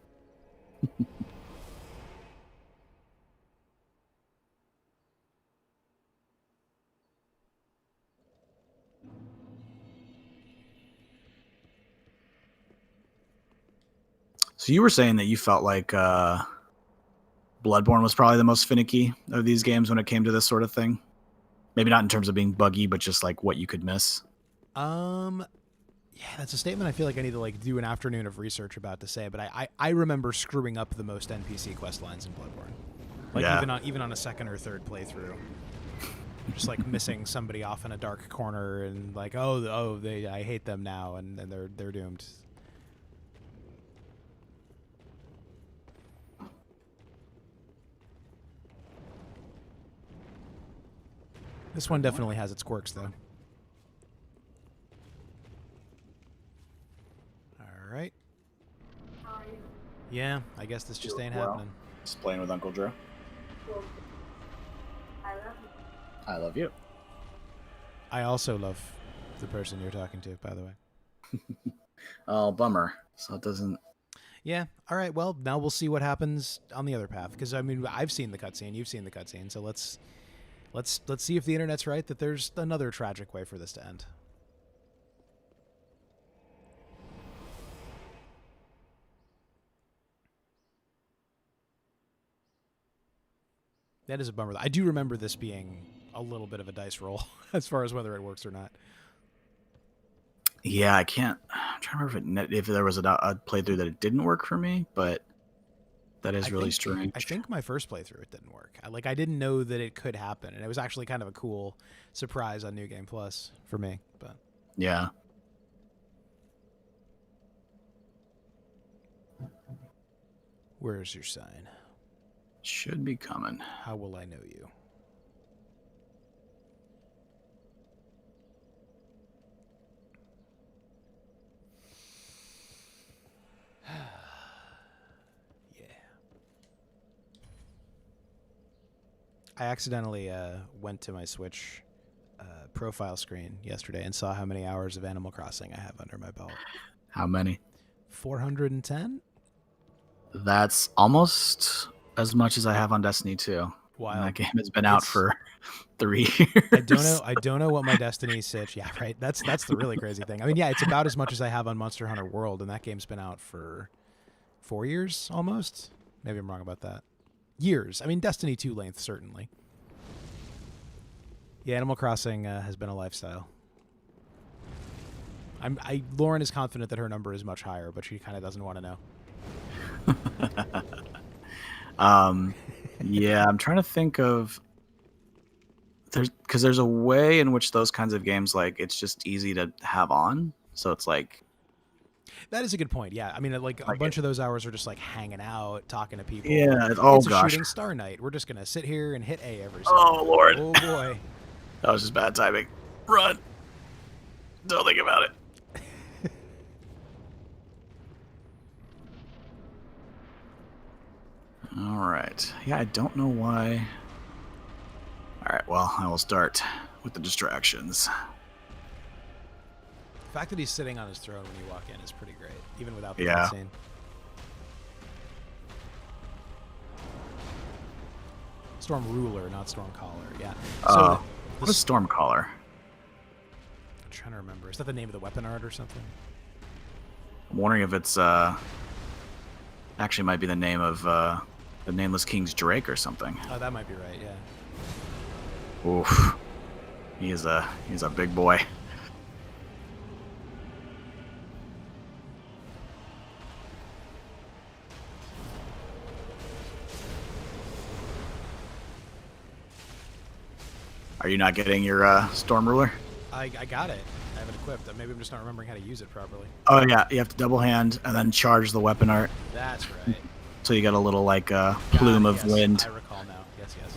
B: So you were saying that you felt like Bloodborne was probably the most finicky of these games when it came to this sort of thing? Maybe not in terms of being buggy, but just like what you could miss.
A: Yeah, that's a statement I feel like I need to like do an afternoon of research about to say, but I remember screwing up the most NPC quest lines in Bloodborne. Like even on a second or third playthrough. Just like missing somebody off in a dark corner and like, I hate them now and they're doomed. This one definitely has its quirks though. Alright. Yeah, I guess this just ain't happening.
B: Just playing with Uncle Drew. I love you.
A: I also love the person you're talking to, by the way.
B: Oh, bummer. So it doesn't...
A: Yeah, alright, well, now we'll see what happens on the other path. Because, I mean, I've seen the cutscene, you've seen the cutscene, so let's see if the internet's right that there's another tragic way for this to end. That is a bummer. I do remember this being a little bit of a dice roll as far as whether it works or not.
B: Yeah, I'm trying to remember if there was a playthrough that it didn't work for me, but that is really strange.
A: I think my first playthrough it didn't work. I didn't know that it could happen, and it was actually kind of a cool surprise on New Game Plus for me. But
B: yeah.
A: Where's your sign?
B: Should be coming.
A: How will I know you? Yeah. I accidentally went to my Switch profile screen yesterday and saw how many hours of Animal Crossing I have under my belt.
B: How many?
A: 410?
B: That's almost as much as I have on Destiny 2.
A: Wow.
B: That game has been out for 3 years.
A: I don't know what my Destiny sitch. Yeah, right. That's the really crazy thing. I mean, yeah, it's about as much as I have on Monster Hunter World, and that game's been out for 4 years almost. Maybe I'm wrong about that. Years. I mean, Destiny 2 length certainly. Yeah, Animal Crossing has been a lifestyle. Lauren is confident that her number is much higher, but she kind of doesn't want to know.
B: Yeah, I'm trying to think of there's a way in which those kinds of games, like, it's just easy to have on, so it's like
A: that is a good point. Yeah, I mean, like a bunch of those hours are just like hanging out, talking to people.
B: Yeah.
A: It's a shooting star night. We're just gonna sit here and hit A every.
B: Oh Lord.
A: Oh boy.
B: That was just bad timing. Run. Don't think about it. All right. Yeah, I don't know why. All right, well, I will start with the distractions.
A: The fact that he's sitting on his throne when you walk in is pretty great, even without the cutscene. Storm Ruler, not Storm Caller. Yeah. So
B: what is Storm Caller?
A: I'm trying to remember. Is that the name of the weapon art or something?
B: I'm wondering if it's actually might be the name of the Nameless King's Drake or something.
A: Oh, that might be right. Yeah.
B: Oof. He's a big boy. Are you not getting your Storm Ruler?
A: I got it. I have it equipped. Maybe I'm just not remembering how to use it properly.
B: Oh yeah, you have to double hand and then charge the weapon art.
A: That's right.
B: So you got a little like plume of wind.
A: I recall now. Yes, yes.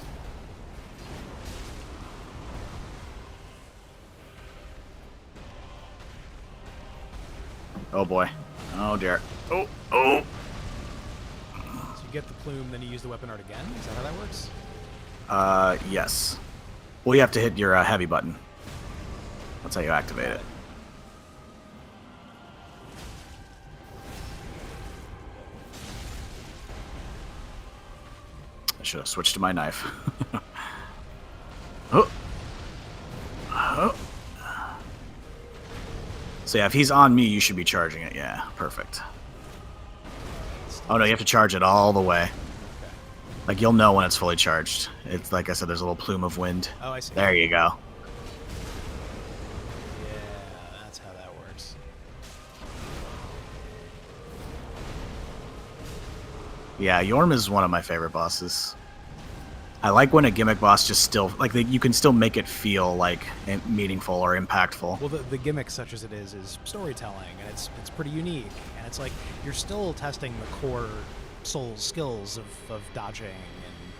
B: Oh boy. Oh dear. Oh.
A: So you get the plume, then you use the weapon art again? Is that how that works?
B: Yes. Well, you have to hit your heavy button. That's how you activate it. I should have switched to my knife. Oh. Oh. So yeah, if he's on me, you should be charging it. Yeah, perfect. Oh no, you have to charge it all the way. Like, you'll know when it's fully charged. It's like I said, there's a little plume of wind.
A: Oh, I see.
B: There you go.
A: Yeah, that's how that works.
B: Yeah, Yhorm is one of my favorite bosses. I like when a gimmick boss just still like you can still make it feel like meaningful or impactful.
A: Well, the gimmick, such as it is storytelling, and it's pretty unique, and it's like you're still testing the core soul skills of dodging, and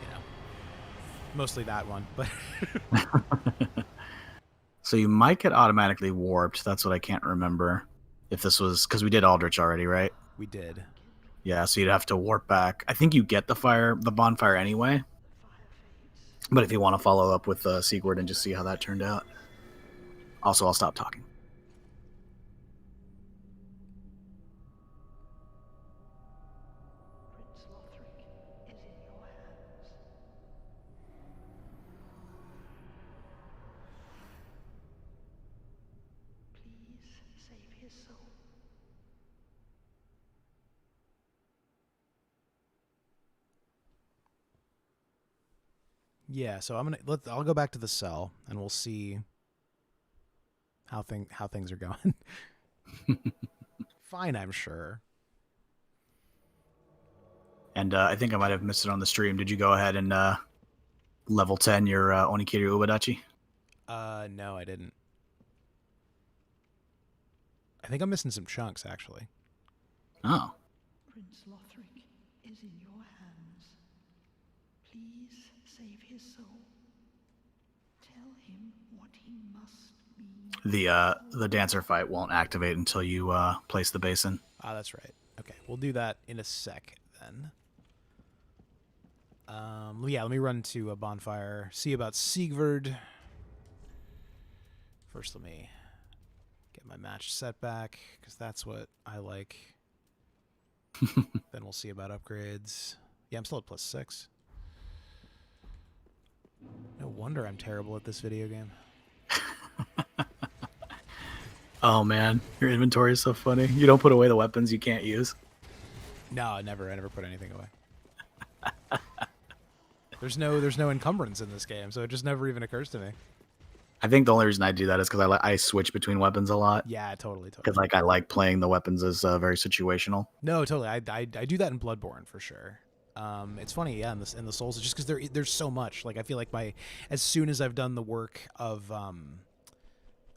A: you know, mostly that one. But
B: so you might get automatically warped. That's what I can't remember. If this was because we did Aldrich already, right?
A: We did.
B: Yeah, so you'd have to warp back. I think you get the bonfire anyway. But if you want to follow up with Siegward and just see how that turned out. Also, I'll stop talking.
F: Prince Lothric is in your hands. Please save his soul.
A: Yeah, so I'll go back to the cell and we'll see how things are going. Fine, I'm sure.
B: And I think I might have missed it on the stream. Did you go ahead and level 10 your Onikiri Ubadachi?
A: No, I didn't. I think I'm missing some chunks, actually.
B: Oh.
F: Prince Lothric is in your hands. Please save his soul. Tell him what he must be.
B: The dancer fight won't activate until you place the basin.
A: Ah, that's right. Okay, we'll do that in a sec then. Yeah, let me run to a bonfire, see about Siegward. First, let me get my match set back, because that's what I like. Then we'll see about upgrades. Yeah, I'm still at +6. No wonder I'm terrible at this video game.
B: Oh man, your inventory is so funny. You don't put away the weapons you can't use.
A: No, I never put anything away. There's no encumbrance in this game, so it just never even occurs to me.
B: I think the only reason I do that is because I switch between weapons a lot.
A: Yeah, totally.
B: Because I like playing the weapons as very situational.
A: No, totally. I do that in Bloodborne for sure. It's funny, yeah, in the Souls, just because there's so much. Like I feel like as soon as I've done the work of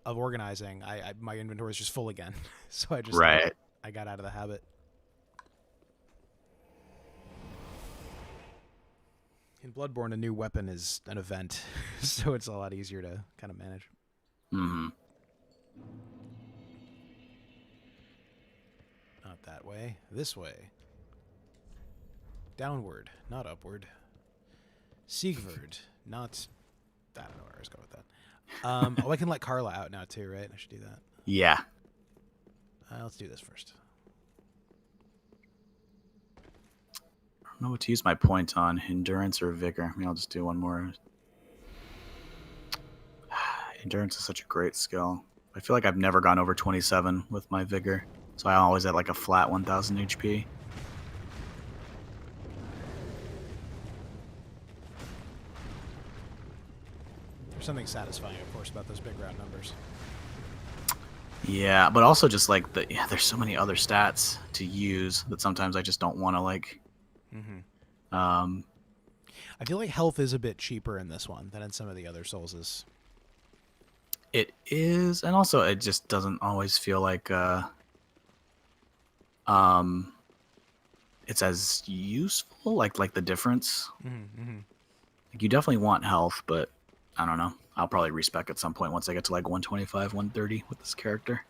A: organizing, my inventory is just full again. So I just I got out of the habit. In Bloodborne, a new weapon is an event, so it's a lot easier to kind of manage.
B: Mm-hmm.
A: Not that way. This way. Downward, not upward. Siegward, not... I don't know where I was going with that. Oh, I can let Carla out now too, right? I should do that.
B: Yeah.
A: Let's do this first.
B: I don't know what to use my point on, endurance or vigor. I mean, I'll just do one more. Endurance is such a great skill. I feel like I've never gone over 27 with my vigor, so I always at like a flat 1000 HP.
A: There's something satisfying, of course, about those big round numbers.
B: Yeah, but also just like there's so many other stats to use that sometimes I just don't want to like.
A: Mm-hmm. I feel like health is a bit cheaper in this one than in some of the other Soulses.
B: It is, and also it just doesn't always feel like it's as useful. Like the difference.
A: Mm-hmm.
B: Like you definitely want health, but I don't know. I'll probably respec at some point once I get to like 125, 130 with this character.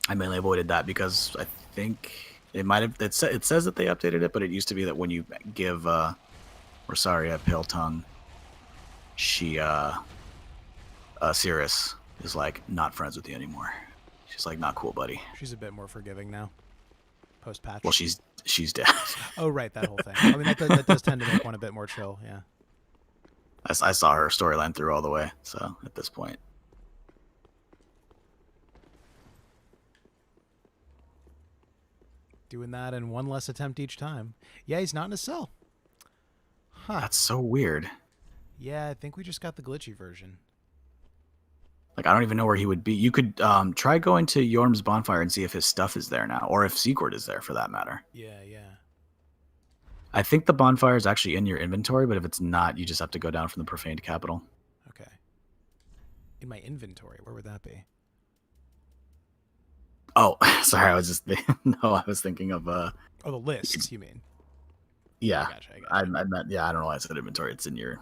B: I mainly avoided that because I think it might have. It says that they updated it, but it used to be that when you give Rosaria Pale Tongue, she Cirrus is like not friends with you anymore. She's like, not cool, buddy.
A: She's a bit more forgiving now. Post patch.
B: Well, she's dead.
A: Oh right, that whole thing. I mean, that does tend to make one a bit more chill. Yeah.
B: I saw her storyline through all the way, so at this point.
A: Doing that in one less attempt each time. Yeah, he's not in a cell. Huh.
B: That's so weird.
A: Yeah, I think we just got the glitchy version.
B: Like, I don't even know where he would be. You could try going to Yhorm's bonfire and see if his stuff is there now, or if Siegward is there for that matter.
A: Yeah, yeah.
B: I think the bonfire is actually in your inventory, but if it's not, you just have to go down from the profaned capital.
A: Okay. In my inventory, where would that be?
B: Oh, sorry. I was just I was thinking of
A: oh, the lists. You mean?
B: Yeah,
A: I gotcha.
B: I meant I don't know why I said inventory. It's in your.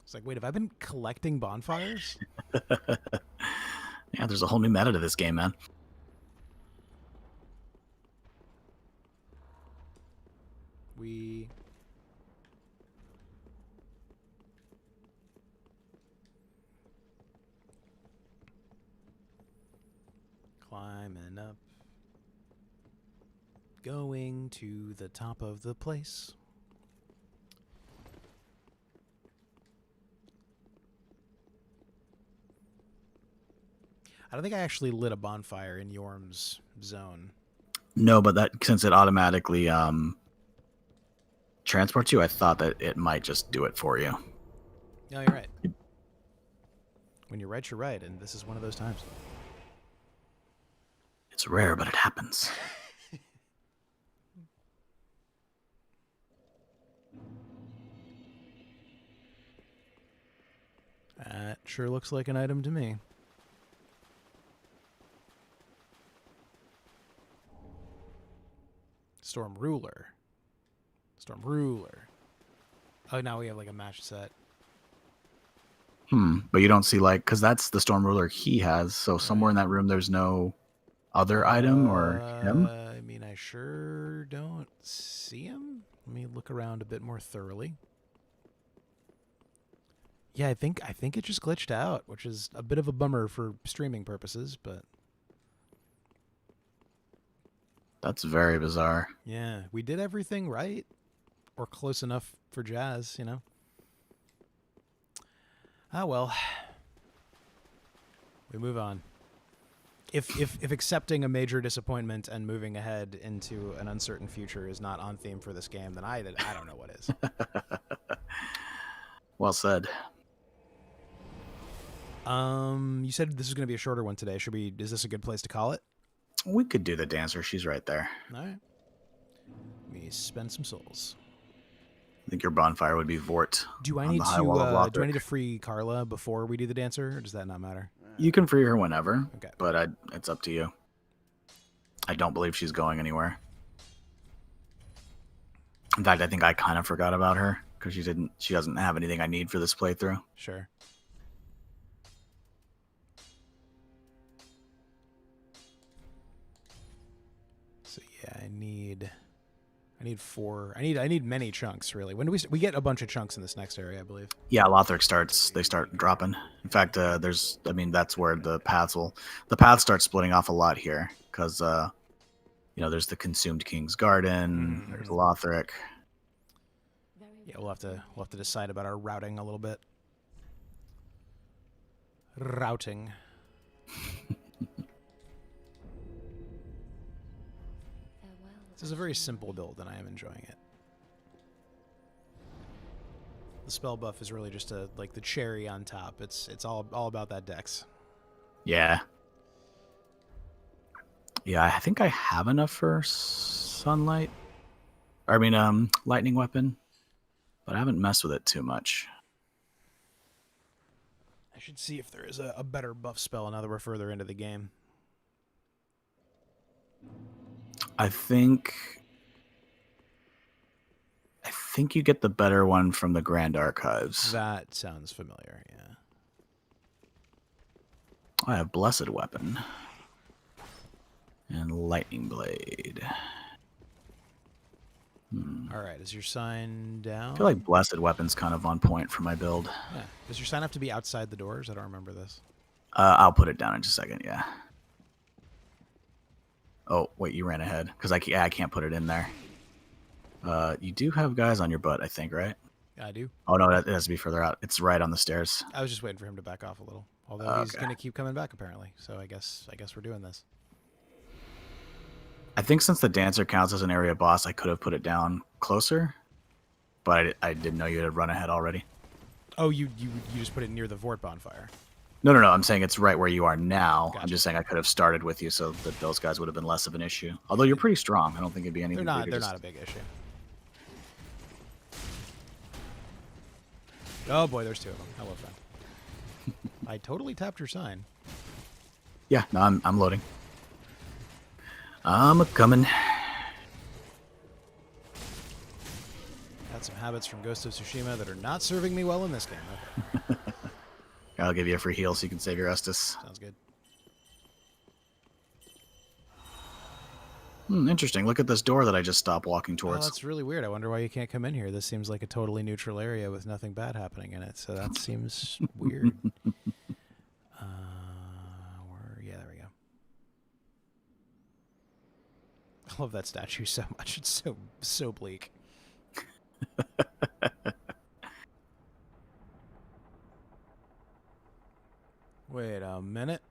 A: It's like, wait, have I been collecting bonfires?
B: Yeah, there's a whole new meta to this game, man.
A: We climbing up, going to the top of the place. I don't think I actually lit a bonfire in Yhorm's zone.
B: No, but that since it automatically transports you, I thought that it might just do it for you.
A: No, you're right. When you're right, you're right, and this is one of those times.
B: It's rare, but it happens.
A: That sure looks like an item to me. Storm Ruler. Storm Ruler. Oh, now we have like a match set.
B: But you don't see like, because that's the Storm Ruler he has. So somewhere in that room, there's no other item or him.
A: I mean, I sure don't see him. Let me look around a bit more thoroughly. Yeah, I think it just glitched out, which is a bit of a bummer for streaming purposes, but
B: that's very bizarre.
A: Yeah, we did everything right, or close enough for Jazz, you know. Ah, well, we move on. If accepting a major disappointment and moving ahead into an uncertain future is not on theme for this game, then I don't know what is.
B: Well said.
A: You said this is going to be a shorter one today. Is this a good place to call it?
B: We could do the dancer. She's right there.
A: All right. Let me spend some souls.
B: I think your bonfire would be Vort.
A: Do I need to free Carla before we do the dancer, or does that not matter?
B: You can free her whenever.
A: Okay.
B: But it's up to you. I don't believe she's going anywhere. In fact, I think I kind of forgot about her because she doesn't have anything I need for this playthrough.
A: Sure. So yeah, I need 4. I need many chunks, really. When do we get a bunch of chunks in this next area, I believe?
B: Yeah, Lothric they start dropping. In fact, that's where the paths start splitting off a lot here because there's the Consumed King's Garden, there's Lothric.
A: Yeah, we'll have to decide about our routing a little bit. Routing. This is a very simple build, and I am enjoying it. The spell buff is really just the cherry on top. It's all about that dex.
B: Yeah. Yeah, I think I have enough for sunlight. Lightning weapon, but I haven't messed with it too much.
A: I should see if there is a better buff spell now that we're further into the game.
B: I think you get the better one from the Grand Archives.
A: That sounds familiar, yeah.
B: I have Blessed Weapon and Lightning Blade.
A: All right, is your sign down?
B: I feel like Blessed Weapon's kind of on point for my build.
A: Yeah. Does your sign have to be outside the doors? I don't remember this.
B: I'll put it down in just a second, yeah. Oh, wait, you ran ahead. Because I can't put it in there. You do have guys on your butt, I think, right?
A: I do.
B: Oh, no, it has to be further out. It's right on the stairs.
A: I was just waiting for him to back off a little. Although he's going to keep coming back, apparently. So I guess we're doing this.
B: I think since the dancer counts as an area boss, I could have put it down closer. But I didn't know you had run ahead already.
A: Oh, you just put it near the Vort bonfire.
B: No. I'm saying it's right where you are now.
A: Gotcha.
B: I'm just saying I could have started with you so that those guys would have been less of an issue. Although you're pretty strong. I don't think it'd be anything bigger.
A: They're not a big issue. Oh boy, there's two of them. Hello, friend. I totally tapped your sign.
B: Yeah, no, I'm loading. I'm coming.
A: Got some habits from Ghost of Tsushima that are not serving me well in this game. Okay.
B: I'll give you a free heal so you can save your Estus.
A: Sounds good.
B: Interesting. Look at this door that I just stopped walking towards.
A: Oh, that's really weird. I wonder why you can't come in here. This seems like a totally neutral area with nothing bad happening in it. So that seems weird. Yeah, there we go. I love that statue so much. It's so bleak. Wait a minute.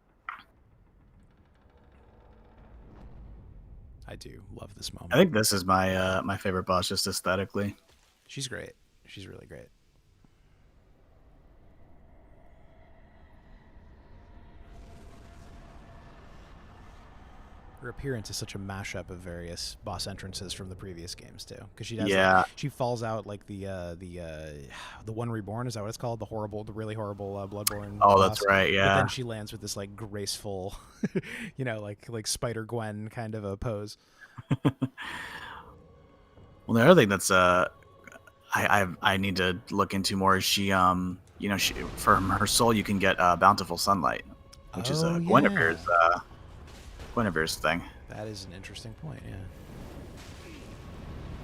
A: I do love this moment.
B: I think this is my my favorite boss, just aesthetically.
A: She's great. She's really great. Her appearance is such a mashup of various boss entrances from the previous games too, because she does.
B: Yeah.
A: Like, she falls out like the One Reborn. Is that what it's called? The really horrible Bloodborne.
B: Oh,
A: boss.
B: that's right. Yeah.
A: But then she lands with this like graceful, like Spider Gwen kind of a pose.
B: Well, the other thing that's I need to look into more is she she from her soul you can get bountiful sunlight, which is Guinevere's thing.
A: That is an interesting point, yeah.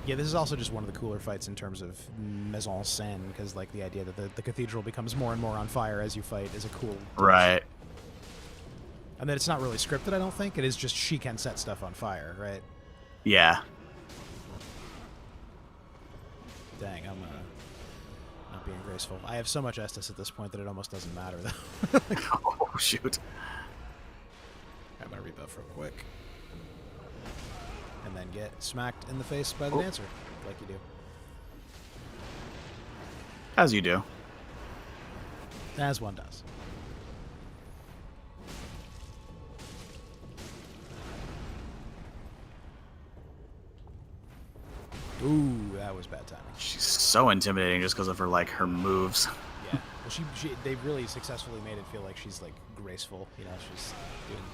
A: Yeah, this is also just one of the cooler fights in terms of mise en scène, because like the idea that the cathedral becomes more and more on fire as you fight is a cool touch.
B: Right.
A: And that it's not really scripted, I don't think. It is just she can set stuff on fire, right?
B: Yeah.
A: Dang, I'm not being graceful. I have so much Estus at this point that it almost doesn't matter, though.
B: Oh, shoot.
A: I'm going to rebuff real quick. And then get smacked in the face by the dancer, like you do.
B: As you do.
A: As one does. Ooh, that was bad timing.
B: She's so intimidating just because of her her moves.
A: Yeah, well, they really successfully made it feel like she's like graceful. She's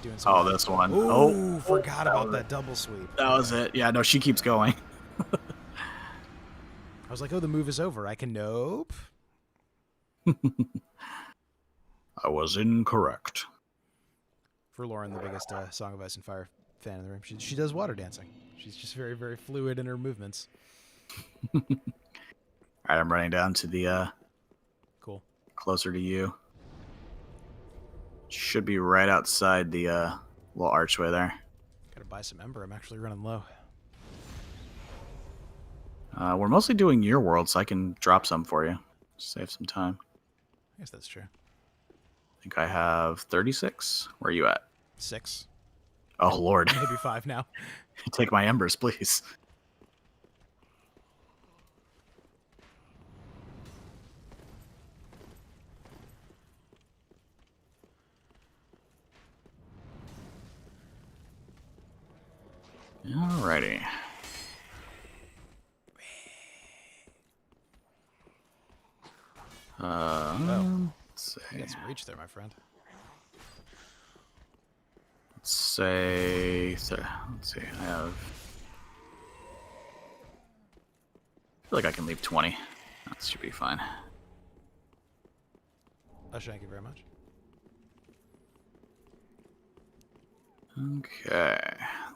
A: doing something.
B: Oh, this one.
A: Ooh, forgot about that double sweep.
B: That was it. Yeah, no, she keeps going.
A: I was like, oh, the move is over. I can nope.
B: I was incorrect.
A: For Lauren, the biggest Song of Ice and Fire fan in the room, she does water dancing. She's just very, very fluid in her movements.
B: All right, I'm running down to the
A: cool,
B: closer to you. Should be right outside the little archway there.
A: Gotta buy some Ember. I'm actually running low.
B: We're mostly doing your world, so I can drop some for you. Save some time.
A: I guess that's true.
B: I think I have 36. Where are you at?
A: 6.
B: Oh, Lord.
A: Maybe 5 now.
B: Take my embers, please. Alrighty. Let's see.
A: You got some reach there, my friend.
B: Let's see. I have. I feel like I can leave 20. That should be fine.
A: Oh, thank you very much.
B: Okay.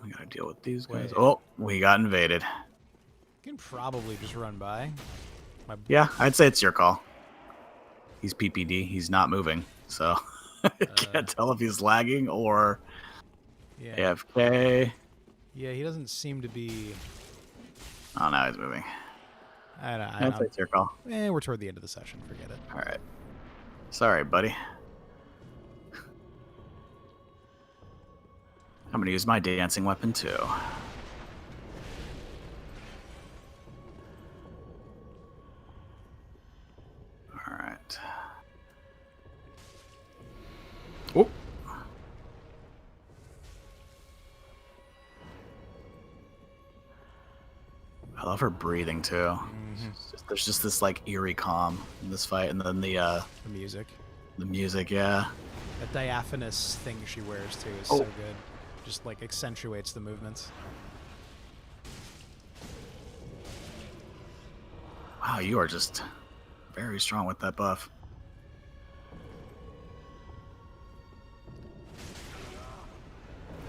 B: We gotta deal with these guys.
A: Wait.
B: Oh, we got invaded.
A: You can probably just run by.
B: Yeah, I'd say it's your call. He's PPD. He's not moving, so I can't tell if he's lagging or AFK.
A: Yeah, he doesn't seem to be.
B: Oh, now he's moving.
A: I'd
B: say it's your call.
A: We're toward the end of the session. Forget it.
B: All right. Sorry, buddy. I'm gonna use my dancing weapon too. Alright. Oh. I love her breathing too. There's just this like eerie calm in this fight, and then the
A: music.
B: The music, yeah.
A: That diaphanous thing she wears too is so good. Just like accentuates the movements.
B: Wow, you are just very strong with that buff.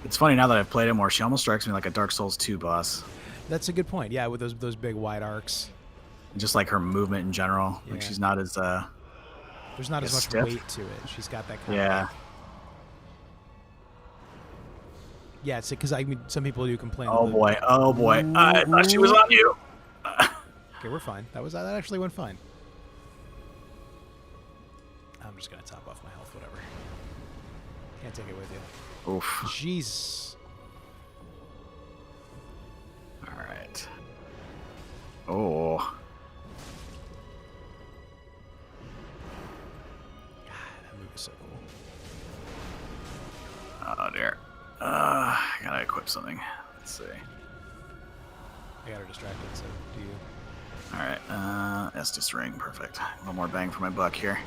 B: It's funny now that I've played it more, she almost strikes me like a Dark Souls 2 boss.
A: That's a good point. Yeah, with those big wide arcs.
B: And just like her movement in general.
A: Yeah.
B: Like she's not as
A: there's not as much
B: stiff.
A: weight to it. She's got that kind
B: yeah.
A: of Yeah, it's because I mean some people do complain.
B: Oh boy, I thought she was on you.
A: Okay, we're fine. That actually went fine. I'm just gonna top off my health, whatever. Can't take it with you.
B: Oof.
A: Jeez.
B: All right. Oh.
A: God, that move is so cool.
B: Oh dear. I gotta equip something. Let's see.
A: I got her distracted, so do you.
B: Alright, Estus ring, perfect. A little more bang for my buck here.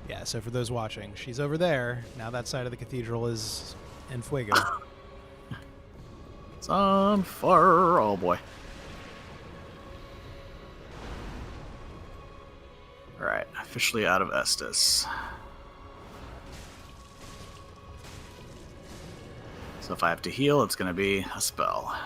A: Yeah, so for those watching, she's over there. Now that side of the cathedral is in fuego.
B: It's on fire. Oh boy. Alright, officially out of Estus. So if I have to heal, it's going to be a spell.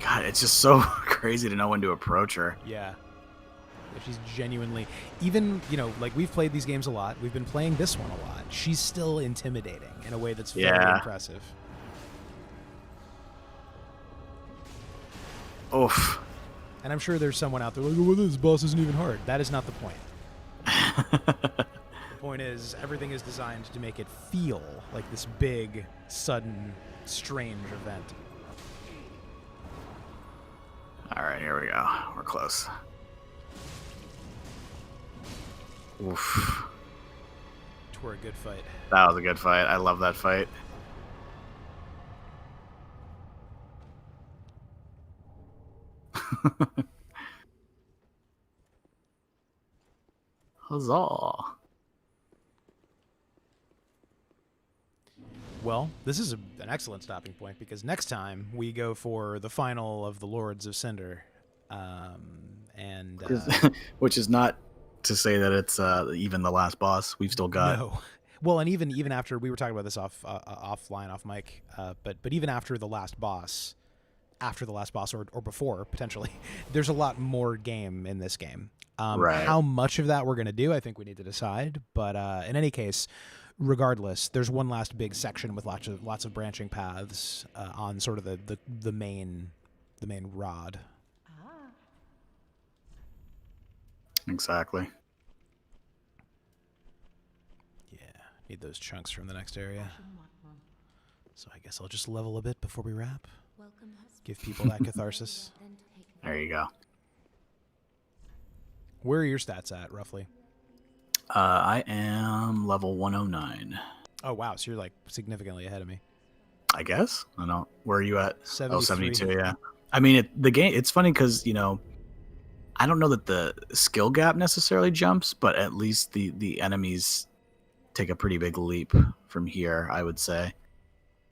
B: God, it's just so crazy to know when to approach her.
A: Yeah. She's genuinely, even, you know, like we've played these games a lot. We've been playing this one a lot. She's still intimidating in a way that's very impressive.
B: Oof.
A: And I'm sure there's someone out there like, oh, well, this boss isn't even hard. That is not the point. The point is, everything is designed to make it feel like this big, sudden, strange event.
B: Alright, here we go. We're close. Oof.
A: Twere a good fight.
B: That was a good fight. I love that fight. Huzzah.
A: Well, this is an excellent stopping point because next time we go for the final of the Lords of Cinder.
B: Which is not to say that it's even the last boss. We've still got...
A: No. Well, and even after, we were talking about this offline, off mic, but even after the last boss, or before, potentially, there's a lot more game in this game.
B: Right.
A: How much of that we're going to do, I think we need to decide. But in any case, regardless, there's one last big section with lots of branching paths on sort of the main rod.
B: Exactly.
A: Yeah, need those chunks from the next area. So I guess I'll just level a bit before we wrap. Give people that catharsis.
B: There you go.
A: Where are your stats at, roughly?
B: I am level 109.
A: Oh, wow. So you're, like, significantly ahead of me.
B: I guess. I don't know. Where are you at?
A: 73.
B: Oh, 72, yeah. I mean, the game, it's funny because, you know, I don't know that the skill gap necessarily jumps, but at least the enemies take a pretty big leap from here, I would say.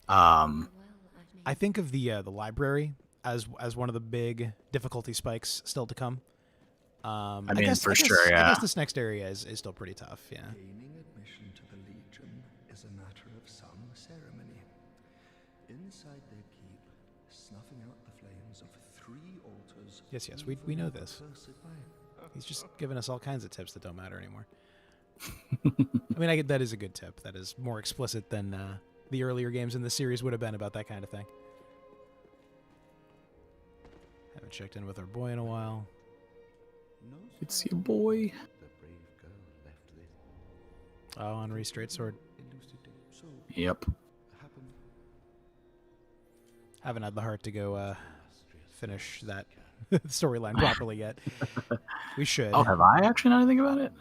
A: I think of the library as one of the big difficulty spikes still to come.
B: I mean, for sure, yeah.
A: I guess this next area is still pretty tough, yeah.
G: Gaining admission to the Legion is a matter of some ceremony. Inside their keep, snuffing out the flames of 3 altars.
A: Yes, we know this. He's just giving us all kinds of tips that don't matter anymore. I mean, that is a good tip. That is more explicit than the earlier games in the series would have been about that kind of thing. Haven't checked in with our boy in a while.
B: It's your boy.
A: Oh, Henri Straight Sword.
B: Yep.
A: Haven't had the heart to go finish that storyline properly yet. We should.
B: Oh, have I actually not anything about it?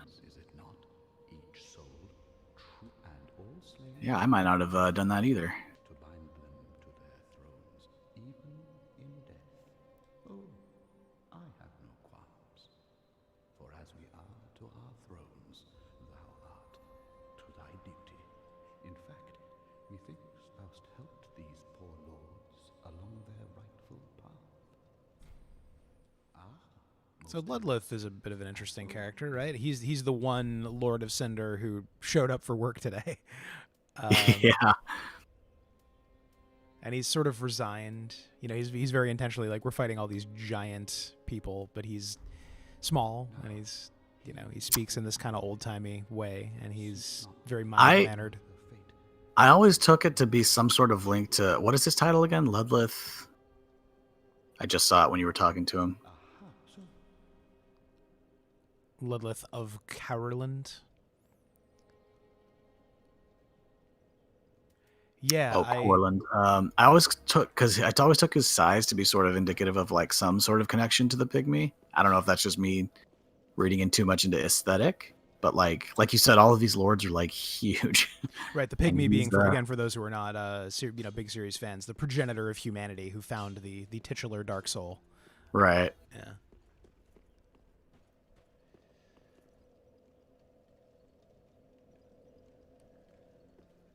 B: Yeah, I might not have done that either.
C: To bind them to their thrones, even in death. Oh, I have no qualms. For as we are to our thrones, thou art to thy duty. In fact, methinks thou'st helped these poor lords along their rightful path.
A: So Ludleth is a bit of an interesting character, right? He's the one Lord of Cinder who showed up for work today.
B: Yeah.
A: And he's sort of resigned. You know, he's very intentionally like, we're fighting all these giant people, but he's small and he's, you know, he speaks in this kind of old-timey way, and he's very mild-mannered.
B: I always took it to be some sort of link to, what is his title again? Ludleth? I just saw it when you were talking to him.
A: Ludleth of Courland. Yeah.
B: Oh, Courland. I always took his size to be sort of indicative of like some sort of connection to the pygmy. I don't know if that's just me reading in too much into aesthetic, but like you said, all of these lords are like huge.
A: Right. The pygmy being, again, for those who are not, big series fans, the progenitor of humanity who found the titular Dark Soul.
B: Right.
A: Yeah.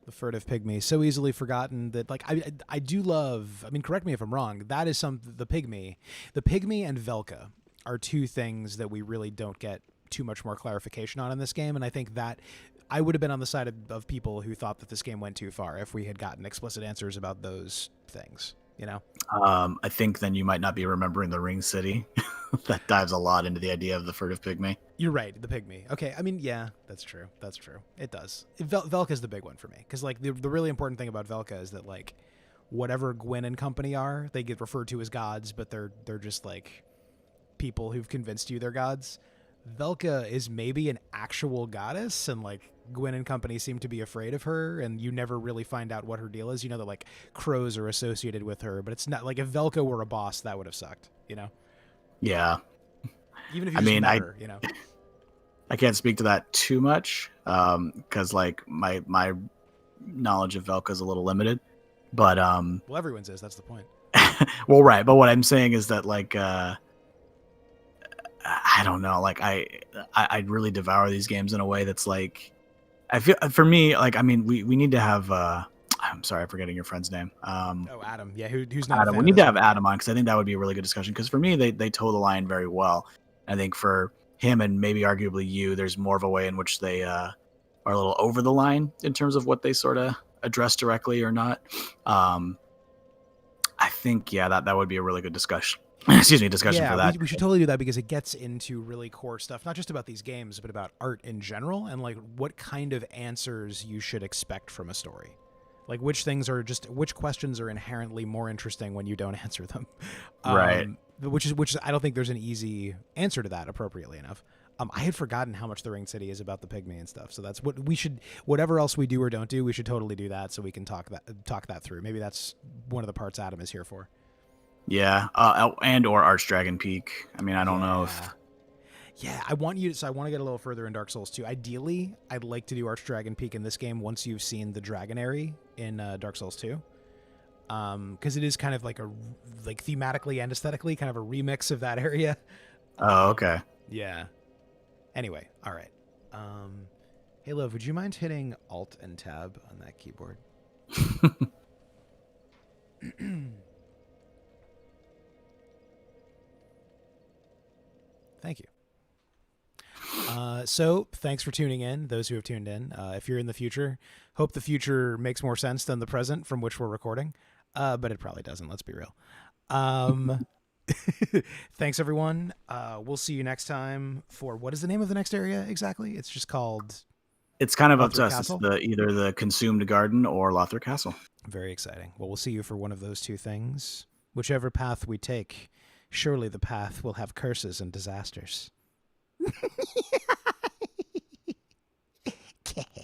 A: The furtive pygmy, so easily forgotten that, like, I do love, I mean, correct me if I'm wrong, that is the pygmy and Velka are two things that we really don't get too much more clarification on in this game, and I think that I would have been on the side of people who thought that this game went too far if we had gotten explicit answers about those things, you know?
B: I think then you might not be remembering the Ring City. That dives a lot into the idea of the furtive pygmy.
A: You're right, the pygmy. Okay, I mean, yeah, that's true. It does. Velka's the big one for me, because like the really important thing about Velka is that like whatever Gwyn and company are, they get referred to as gods, but they're just like people who've convinced you they're gods. Velka is maybe an actual goddess, and like Gwyn and company seem to be afraid of her, and you never really find out what her deal is. You know that like crows are associated with her, but it's not like if Velka were a boss, that would have sucked, you know?
B: Yeah.
A: Even if you met her, you know.
B: I can't speak to that too much, because like my knowledge of Velka is a little limited. But
A: well, everyone's is. That's the point.
B: Well, right. But what I'm saying is that like I don't know. Like I really devour these games in a way that's like, I feel for me like, I mean we need to have. I'm sorry, I'm forgetting your friend's name.
A: Adam. Yeah, who's not
B: Adam. We need to have Adam on because I think that would be a really good discussion. Because for me, they toe the line very well. I think for him and maybe arguably you, there's more of a way in which they are a little over the line in terms of what they sort of address directly or not. I think that would be a really good discussion. Discussion for that.
A: We should totally do that because it gets into really core stuff, not just about these games, but about art in general and like what kind of answers you should expect from a story. Like which questions are inherently more interesting when you don't answer them.
B: Right.
A: Which I don't think there's an easy answer to that appropriately enough. I had forgotten how much the Ring City is about the pygmy and stuff. So that's what we should, whatever else we do or don't do, we should totally do that so we can talk that through. Maybe that's one of the parts Adam is here for.
B: Yeah. And or Archdragon Peak. I mean, I don't know if.
A: Yeah, I want to get a little further in Dark Souls 2. Ideally, I'd like to do Archdragon Peak in this game once you've seen the Dragonary in Dark Souls 2. Because it is kind of like thematically and aesthetically kind of a remix of that area.
B: Oh, okay.
A: Yeah. Anyway, all right. Hey, love, would you mind hitting Alt and Tab on that keyboard? Thank you. So thanks for tuning in, those who have tuned in. If you're in the future, hope the future makes more sense than the present from which we're recording. But it probably doesn't, let's be real. Thanks, everyone. We'll see you next time for, what is the name of the next area exactly? It's just called...
B: It's kind of up to us. It's either the Consumed Garden or Lothric Castle.
A: Very exciting. Well, we'll see you for one of those two things. Whichever path we take, surely the path will have curses and disasters.